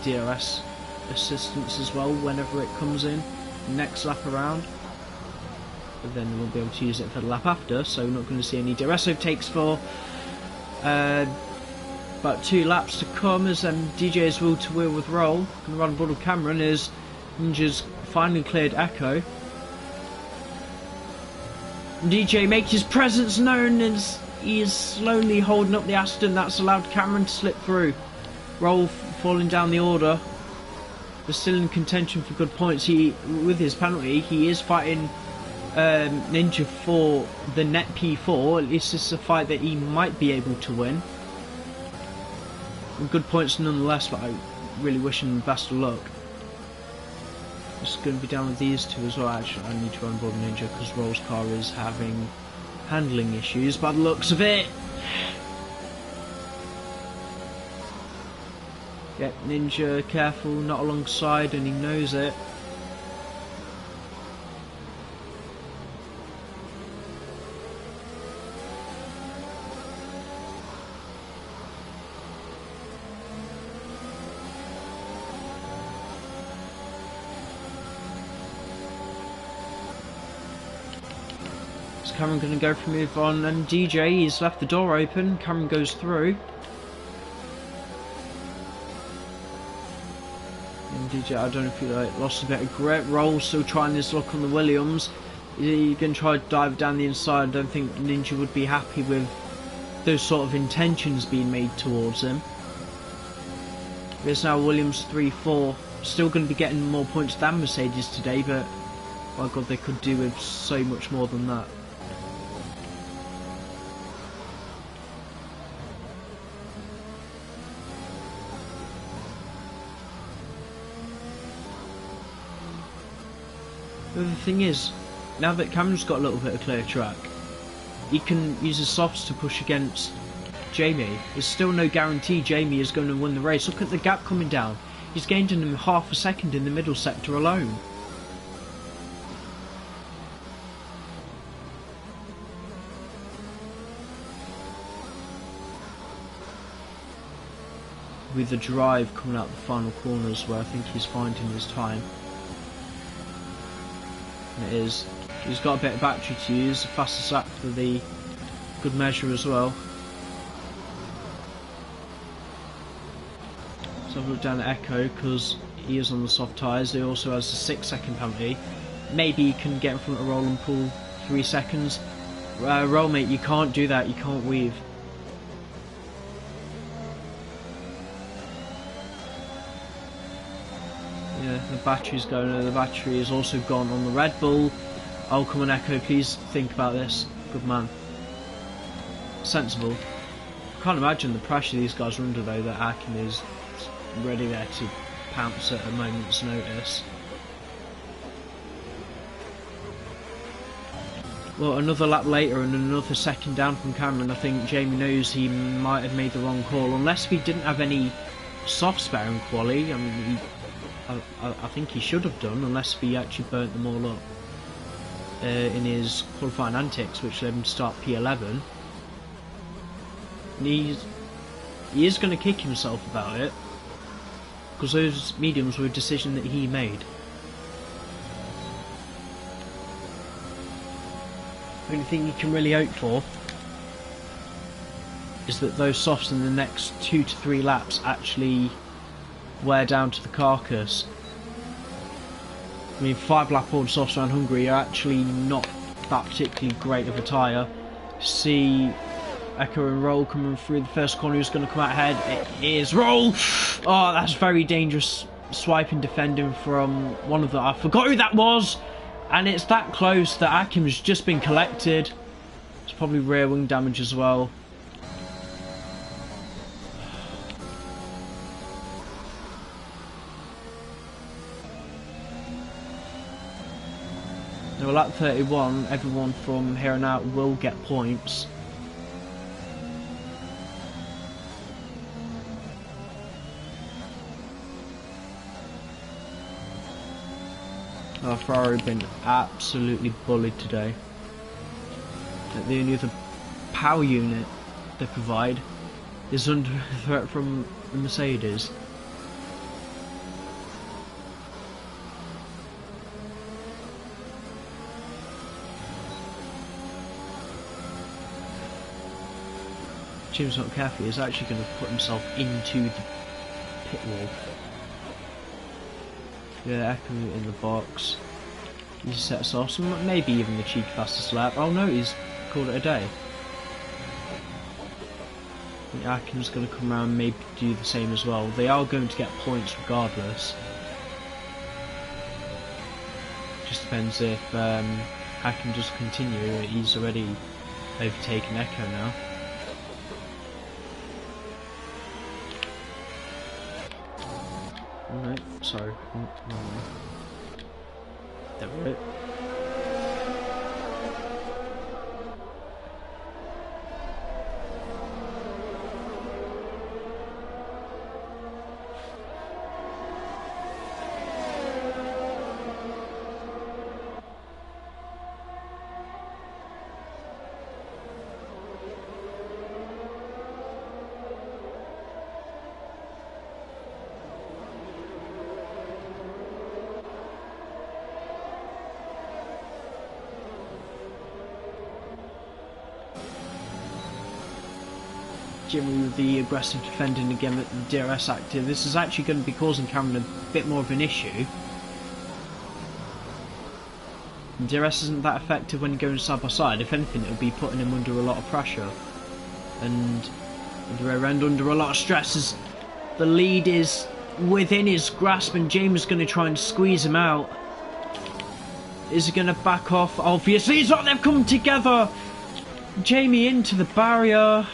DRS assistance as well whenever it comes in next lap around, but then we won't be able to use it for the lap after, so we're not going to see any DRS overtakes for about 2 laps to come, as DJ is wheel to wheel with Roll. Going to run aboard of Cameron as Ninja's finally cleared Echo. DJ makes his presence known as he is slowly holding up the Aston. That's allowed Cameron to slip through. Roll falling down the order, but still in contention for good points. With his penalty, he is fighting Ninja for the net P4. At least it's a fight that he might be able to win. Good points nonetheless, but I really wish him the best of luck. Just going to be down with these two as well. Actually, I need to run aboard Ninja because Roll's car is having handling issues by the looks of it. Yep, Ninja careful, not alongside, and he knows it. Cameron going to go for a move on, and DJ, he's left the door open. Cameron goes through. And DJ, I don't know if he lost a bit of grip. Roll still trying his luck on the Williams. He's going to try to dive down the inside. I don't think Ninja would be happy with those sort of intentions being made towards him. There's now Williams 3-4. Still going to be getting more points than Mercedes today, but my God, they could do with so much more than that. The other thing is, now that Cameron's got a little bit of clear track, he can use his softs to push against Jamie. There's still no guarantee Jamie is going to win the race. Look at the gap coming down. He's gained in him half a second in the middle sector alone. With the drive coming out the final corners where I think he's finding his time. It is. He's got a bit of battery to use, the fastest lap for the good measure as well. So have a look down at Echo because he is on the soft tyres. He also has a 6-second penalty. Maybe he can get in front of Roll and pull 3 seconds. Roll, mate, you can't do that. You can't weave. Yeah, the battery's going. The battery is also gone on the Red Bull. Oh, come on, Echo, please think about this. Good man. Sensible. Can't imagine the pressure these guys are under though, that Akin is ready there to pounce at a moment's notice. Well, another lap later and another second down from Cameron. I think Jamie knows he might have made the wrong call, unless we didn't have any soft spare in quali. I mean, I think he should have done, unless he actually burnt them all up in his qualifying antics, which led him to start P11. And he is going to kick himself about it, because those mediums were a decision that he made. The only thing you can really hope for is that those softs in the next 2 to 3 laps actually wear down to the carcass. I mean, 5-lap old softs around Hungary are actually not that particularly great of a tyre. See Echo and Nhrl coming through the first corner. Who's going to come out ahead? It is Nhrl! Oh, that's very dangerous swiping defending from one of the... I forgot who that was! And it's that close that Akim's just been collected. It's probably rear wing damage as well. Now, lap 31, everyone from here on out will get points. Ferrari have been absolutely bullied today. The only other power unit they provide is under threat from the Mercedes. Jim's not careful, he's actually going to put himself into the pit wall. Yeah, Echo in the box. He sets off, so maybe even the cheeky fastest lap. Oh no, he's called it a day. I think Akim's going to come around and maybe do the same as well. They are going to get points regardless. Just depends if Akim does continue. He's already overtaken Echo now. Oh no, sorry. Oh, no. There we go. Jimmy with the aggressive defending again with the DRS active. This is actually going to be causing Cameron a bit more of an issue. And DRS isn't that effective when you're going side by side. If anything, it'll be putting him under a lot of pressure. And the rear end under a lot of stress as the lead is within his grasp and James is going to try and squeeze him out. Is he going to back off? Obviously, it's not. They've come together. Jamie into the barrier.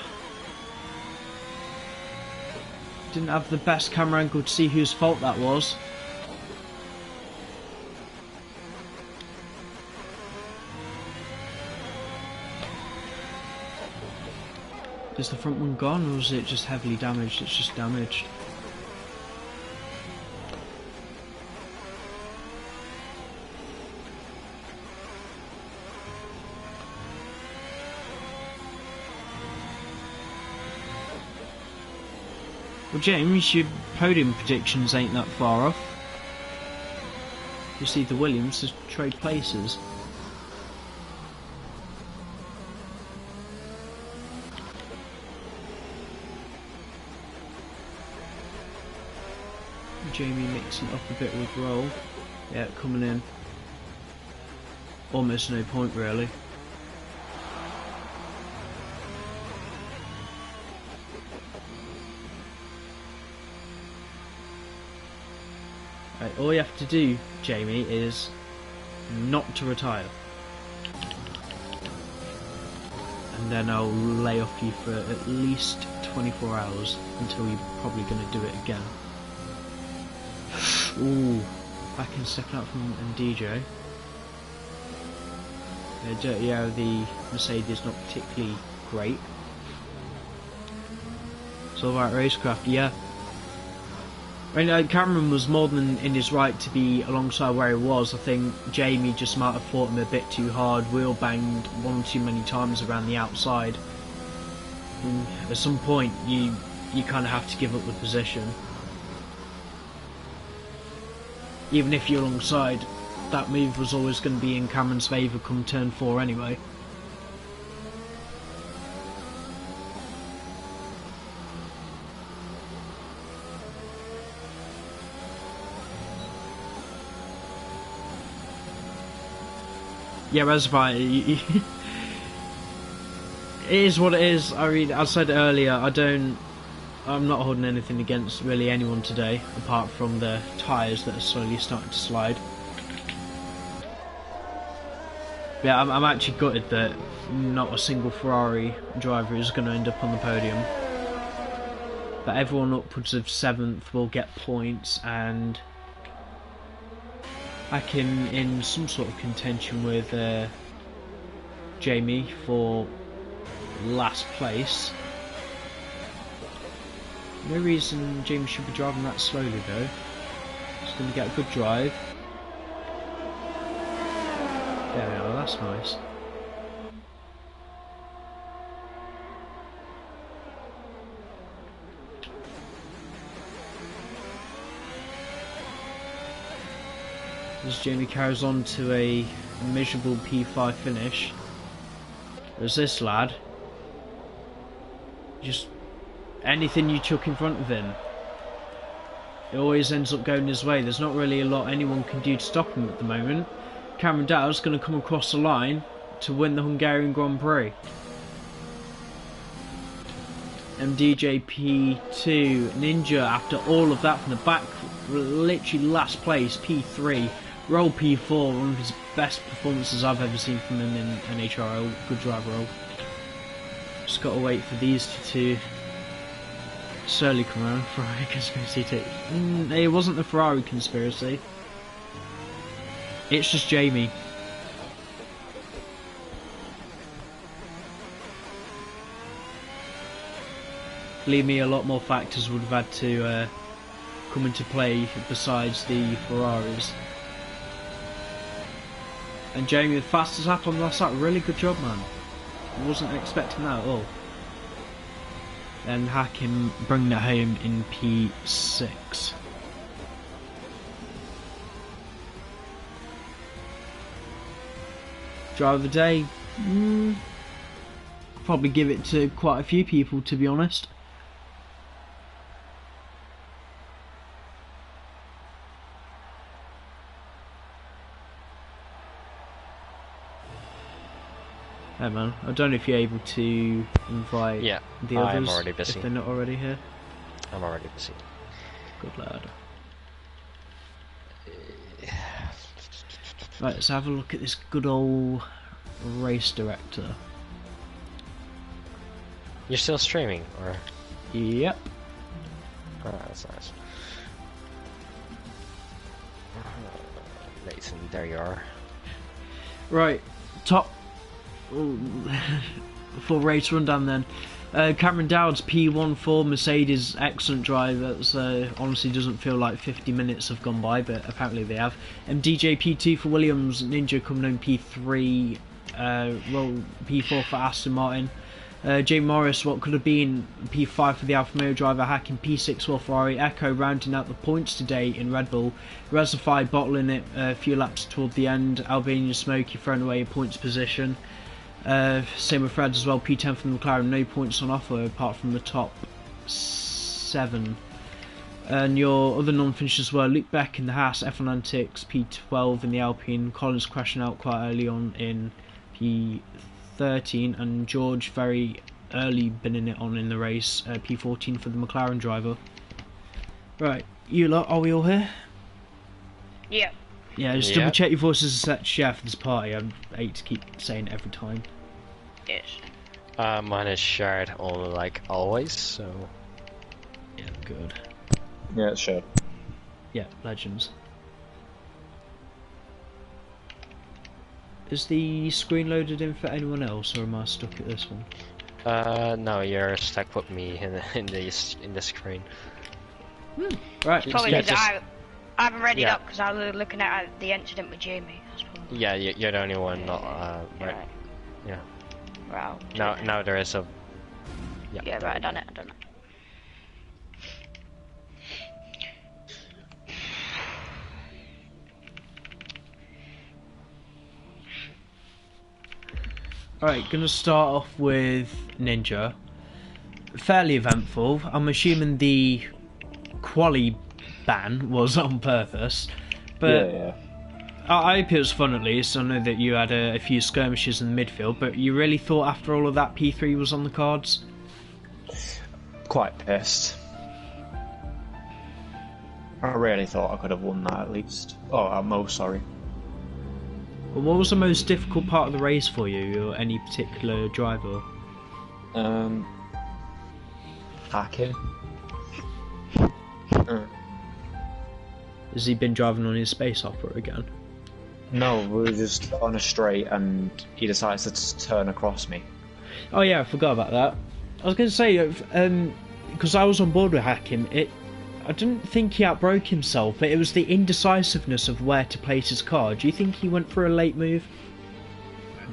Didn't have the best camera angle to see whose fault that was. Is the front one gone, or is it just heavily damaged? It's just damaged. Well, James, your podium predictions ain't that far off. You see the Williams to trade places. Jamie mixing up a bit with Nhrl. Yeah, coming in. Almost no point really. Right, all you have to do, Jamie, is not to retire. And then I'll lay off you for at least 24 hours until you're probably going to do it again. Ooh, back in second out from DJ. Dirty out of the Mercedes, not particularly great. It's all about racecraft, yeah. I mean, Cameron was more than in his right to be alongside where he was. I think Jamie just might have fought him a bit too hard, wheel banged one too many times around the outside. And at some point, you kind of have to give up the position. Even if you're alongside, that move was always going to be in Cameron's favour come turn 4 anyway. Yeah, Reservoir, it is what it is. I mean, I said earlier, I'm not holding anything against really anyone today, apart from the tyres that are slowly starting to slide. Yeah, I'm actually gutted that not a single Ferrari driver is going to end up on the podium. But everyone upwards of 7th will get points, and back in some sort of contention with Jamie for last place. No reason Jamie should be driving that slowly though. He's going to get a good drive. There we are, that's nice. As Jamie carries on to a miserable P5 finish, there's this lad. Just anything you chuck in front of him, it always ends up going his way. There's not really a lot anyone can do to stop him at the moment. Cameron Dow's going to come across the line to win the Hungarian Grand Prix. MDJP2 Ninja, after all of that from the back, literally last place, P3. Roll P4, one of his best performances I've ever seen from him in Nhrl. Good drive roll. Just got to wait for these two to slowly come around. Ferrari conspiracy too. It wasn't the Ferrari conspiracy. It's just Jamie. Believe me, a lot more factors would have had to come into play besides the Ferraris. And Jamie, the fastest lap on the last lap, really good job, man. I wasn't expecting that at all. And Hakim bringing it home in P6. Driver of the day, probably give it to quite a few people, to be honest. Hey man, I don't know if you're able to invite the others if they're not already here. I'm already busy. Good lad. Right, let's have a look at this good old race director. You're still streaming, or? Yep. Oh, that's nice. Nathan, there you are. Right, top. Full race rundown then. Cameron Dowd's P14 Mercedes, excellent drive. That's honestly doesn't feel like 50 minutes have gone by, but apparently they have. DJ P2 for Williams, Ninja coming home P3, roll P4 for Aston Martin. Jay Morris, what could have been P5 for the Alfa Romeo driver, hacking P6 for Ferrari. Echo rounding out the points today in Red Bull. Reservoir bottling it a few laps toward the end. Albania Smokey throwing away a points position. Same with Fred as well, P10 from McLaren, no points on offer apart from the top 7. And your other non-finishers were Luke Beck in the Haas, F1 Antics, P12 in the Alpine, Collins crashing out quite early on in P13, and George very early binning it on in the race, P14 for the McLaren driver. Right, you lot, are we all here? Yeah. Yeah, just double check your voices are set to share for this party. I hate to keep saying it every time. Yes. Mine is shared all like always, so yeah, good. Yeah, it's shared. Yeah, legends. Is the screen loaded in for anyone else, or am I stuck at this one? no, you're stuck with me in the screen. Right. Probably Yeah, because I haven't read it yeah. up because I was looking at the incident with Jamie. That's probably Yeah, you're the only one not right. right. Yeah. Wow. Now there is a. Yeah, right. I done it. Alright, gonna start off with Ninja. Fairly eventful. I'm assuming the quali ban was on purpose, but Yeah. I hope it was fun at least. I know that you had a few skirmishes in the midfield, but you really thought after all of that P3 was on the cards? Quite pissed. I really thought I could have won that at least. Oh, at most, sorry. But what was the most difficult part of the race for you, or any particular driver? Hacking. Has he been driving on his space opera again? No, we were just on a straight and he decides to turn across me. Oh yeah, I forgot about that. I was going to say, because I was on board with Hakim, I didn't think he outbroke himself, but it was the indecisiveness of where to place his car. Do you think he went for a late move?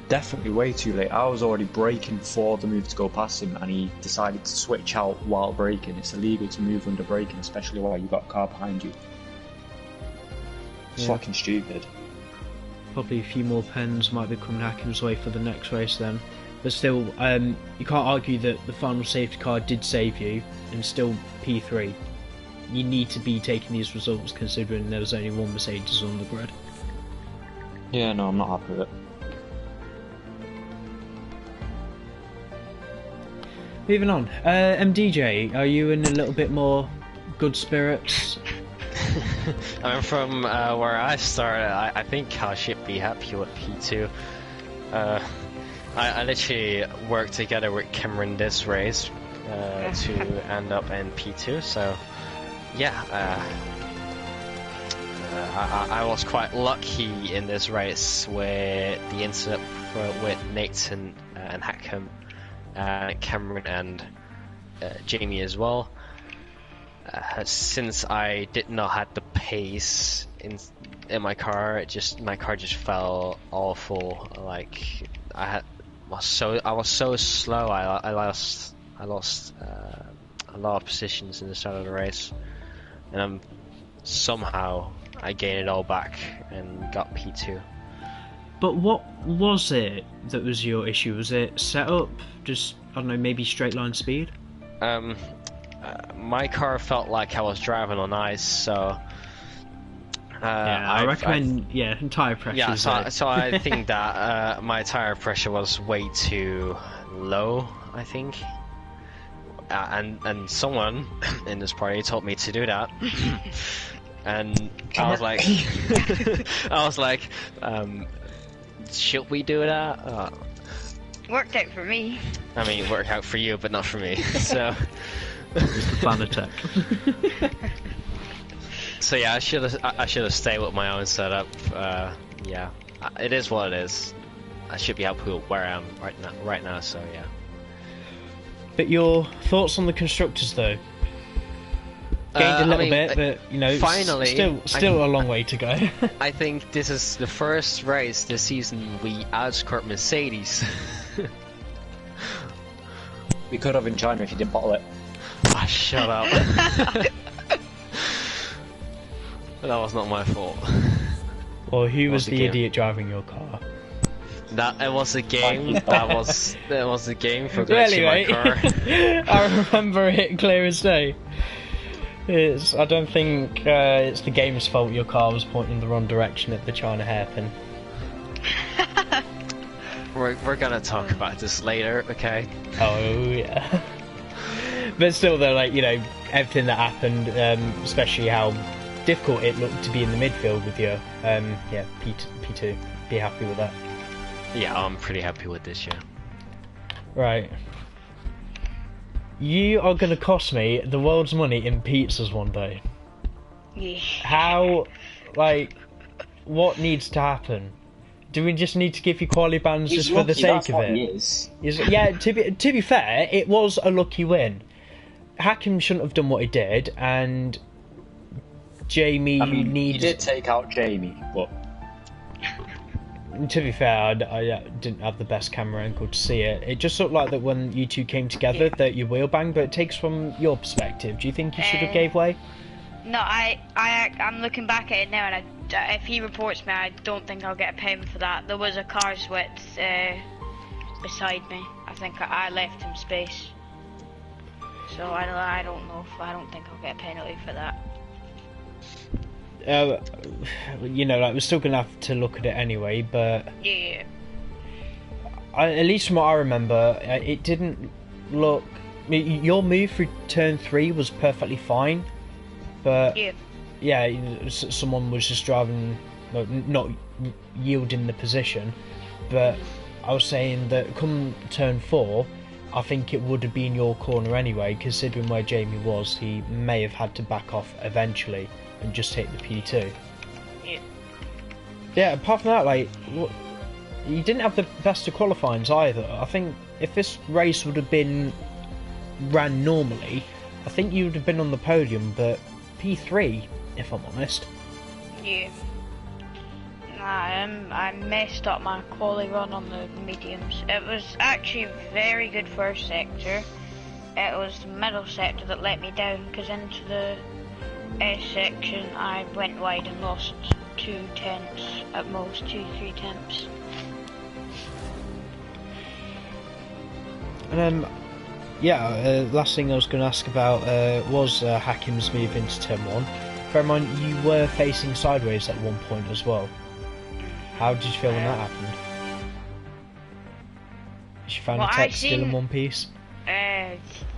Definitely way too late. I was already braking for the move to go past him and he decided to switch out while braking. It's illegal to move under braking, especially while you've got a car behind you. It's Yeah. fucking stupid. Probably a few more pens might be coming Hakim's way for the next race then. But still, you can't argue that the final safety car did save you, and still P3. You need to be taking these results considering there was only one Mercedes on the grid. Yeah, no, I'm not happy with it. Moving on, MDJ, are you in a little bit more good spirits? I mean, from where I started, I think I should be happy with P2. I literally worked together with Cameron this race to end up in P2, so yeah, I was quite lucky in this race with the incident with Nathan and Hackam, Cameron and Jamie as well. Since I did not have the pace in my car, my car just felt awful. Like I was so slow. I lost a lot of positions in the start of the race, and somehow I gained it all back and got P2. But what was it that was your issue? Was it setup? Just, I don't know, maybe straight line speed? My car felt like I was driving on ice, so I recommend tire pressure. Yeah, so I think that my tire pressure was way too low, I think, and someone in this party told me to do that, and I was like, should we do that? Worked out for me. I mean, it worked out for you, but not for me. So. It's the plan attack. So yeah, I should have stayed with my own setup. Yeah, it is what it is. I should be happy with where I am right now. So yeah. But your thoughts on the constructors, though? Gained a little bit, but you know, finally, still a long way to go. I think this is the first race this season we outscored Mercedes. We could have in China if you didn't bottle it. Ah, shut up. That was not my fault. Or who was the idiot driving your car? It was a game. That was a game for Really, glitching my car. I remember it clear as day. I don't think it's the game's fault your car was pointing in the wrong direction at the China hairpin. We're gonna talk about this later, okay? Oh yeah. But still, though, like, you know, everything that happened, especially how difficult it looked to be in the midfield with you. Yeah, P2. Be happy with that. Yeah, I'm pretty happy with this, yeah. Right. You are going to cost me the world's money in pizzas one day. Yeah. How, like, what needs to happen? Do we just need to give you quality bans just for the sake of it? Yeah, to be fair, it was a lucky win. Hakim shouldn't have done what he did, and Jamie I mean, needs. he did take out Jamie, but To be fair, I didn't have the best camera angle to see it. It just looked like that when you two came together that you wheel banged, but it takes from your perspective. Do you think you should have gave way? No, I'm looking back at it now, and if he reports me, I don't think I'll get a payment for that. There was a car's width beside me. I think I left him space. So I don't know if I don't think I'll get a penalty for that. You know, like we're still gonna have to look at it anyway, but Yeah. at least from what I remember, it didn't look. Your move through turn 3 was perfectly fine, but yeah, someone was just driving, not yielding the position. But I was saying that come turn 4, I think it would have been your corner anyway, considering where Jamie was. He may have had to back off eventually and just take the P2. Yeah, apart from that, like, you didn't have the best of qualifyings either. I think if this race would have been ran normally, I think you would have been on the podium, but P3, if I'm honest. Yeah. I messed up my quali run on the mediums. It was actually a very good first sector. It was the middle sector that let me down, because into the S section I went wide and lost 2 tenths, at most 2-3 tenths. And last thing I was going to ask about was Hakim's move into turn 1. Bear in mind, you were facing sideways at one point as well. How did you feel when that happened? Did you find the text still in one piece?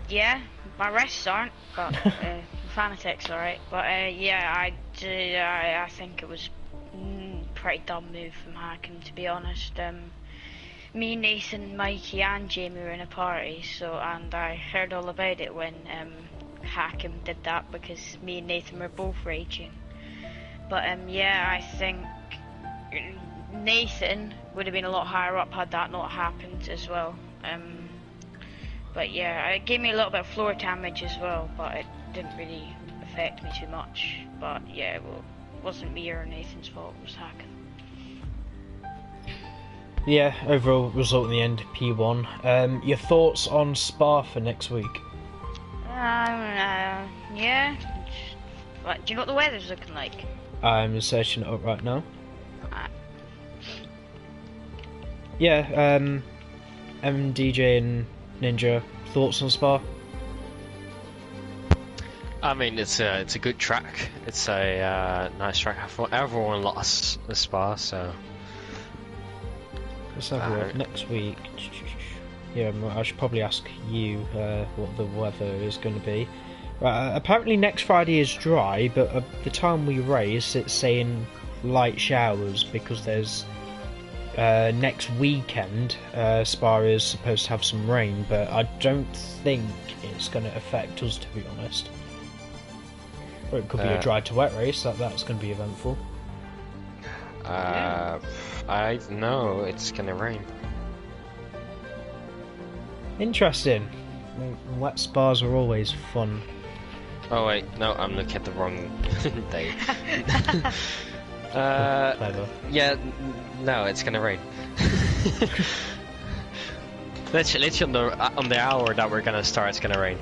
Yeah, my wrists aren't, but Fanatec's alright. But yeah, I think it was pretty dumb move from Hakim, to be honest. Me, Nathan, Mikey and Jamie were in a party, and I heard all about it when Hakim did that, because me and Nathan were both raging. But yeah, I think Nathan would have been a lot higher up had that not happened as well. But yeah, it gave me a little bit of floor damage as well, but it didn't really affect me too much. But yeah, well, it wasn't me or Nathan's fault, it was Hakim. Yeah, overall result in the end, P1. Your thoughts on Spa for next week? Yeah. What, do you know what the weather's looking like? I'm searching it up right now. Yeah, MDJ and Ninja, thoughts on Spa? I mean, it's a good track. It's a nice track. Everyone lost the Spa, so. Let's have a look. Next week. Yeah, I should probably ask you what the weather is going to be. Right, apparently next Friday is dry, but at the time we race, it's saying light showers because there's next weekend. Spa is supposed to have some rain, but I don't think it's going to affect us, to be honest. Or it could be a dry to wet race. That's going to be eventful. I know it's gonna rain. Interesting. Wet spas are always fun. Oh wait, no, I'm looking at the wrong day. Clever. Yeah, no, it's gonna rain. Literally on the hour that we're gonna start, it's gonna rain.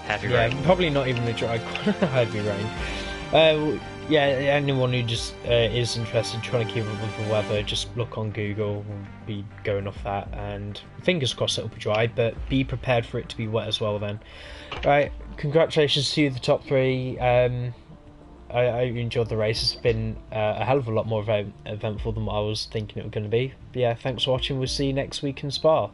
Heavy rain. Yeah, probably not even a dry, heavy rain. Yeah, anyone who just is interested in trying to keep up with the weather, just look on Google. We'll be going off that, and fingers crossed it'll be dry, but be prepared for it to be wet as well then. Right, congratulations to you, the top 3. I enjoyed the race. It's been a hell of a lot more eventful than what I was thinking it was going to be. But yeah, thanks for watching. We'll see you next week in Spa.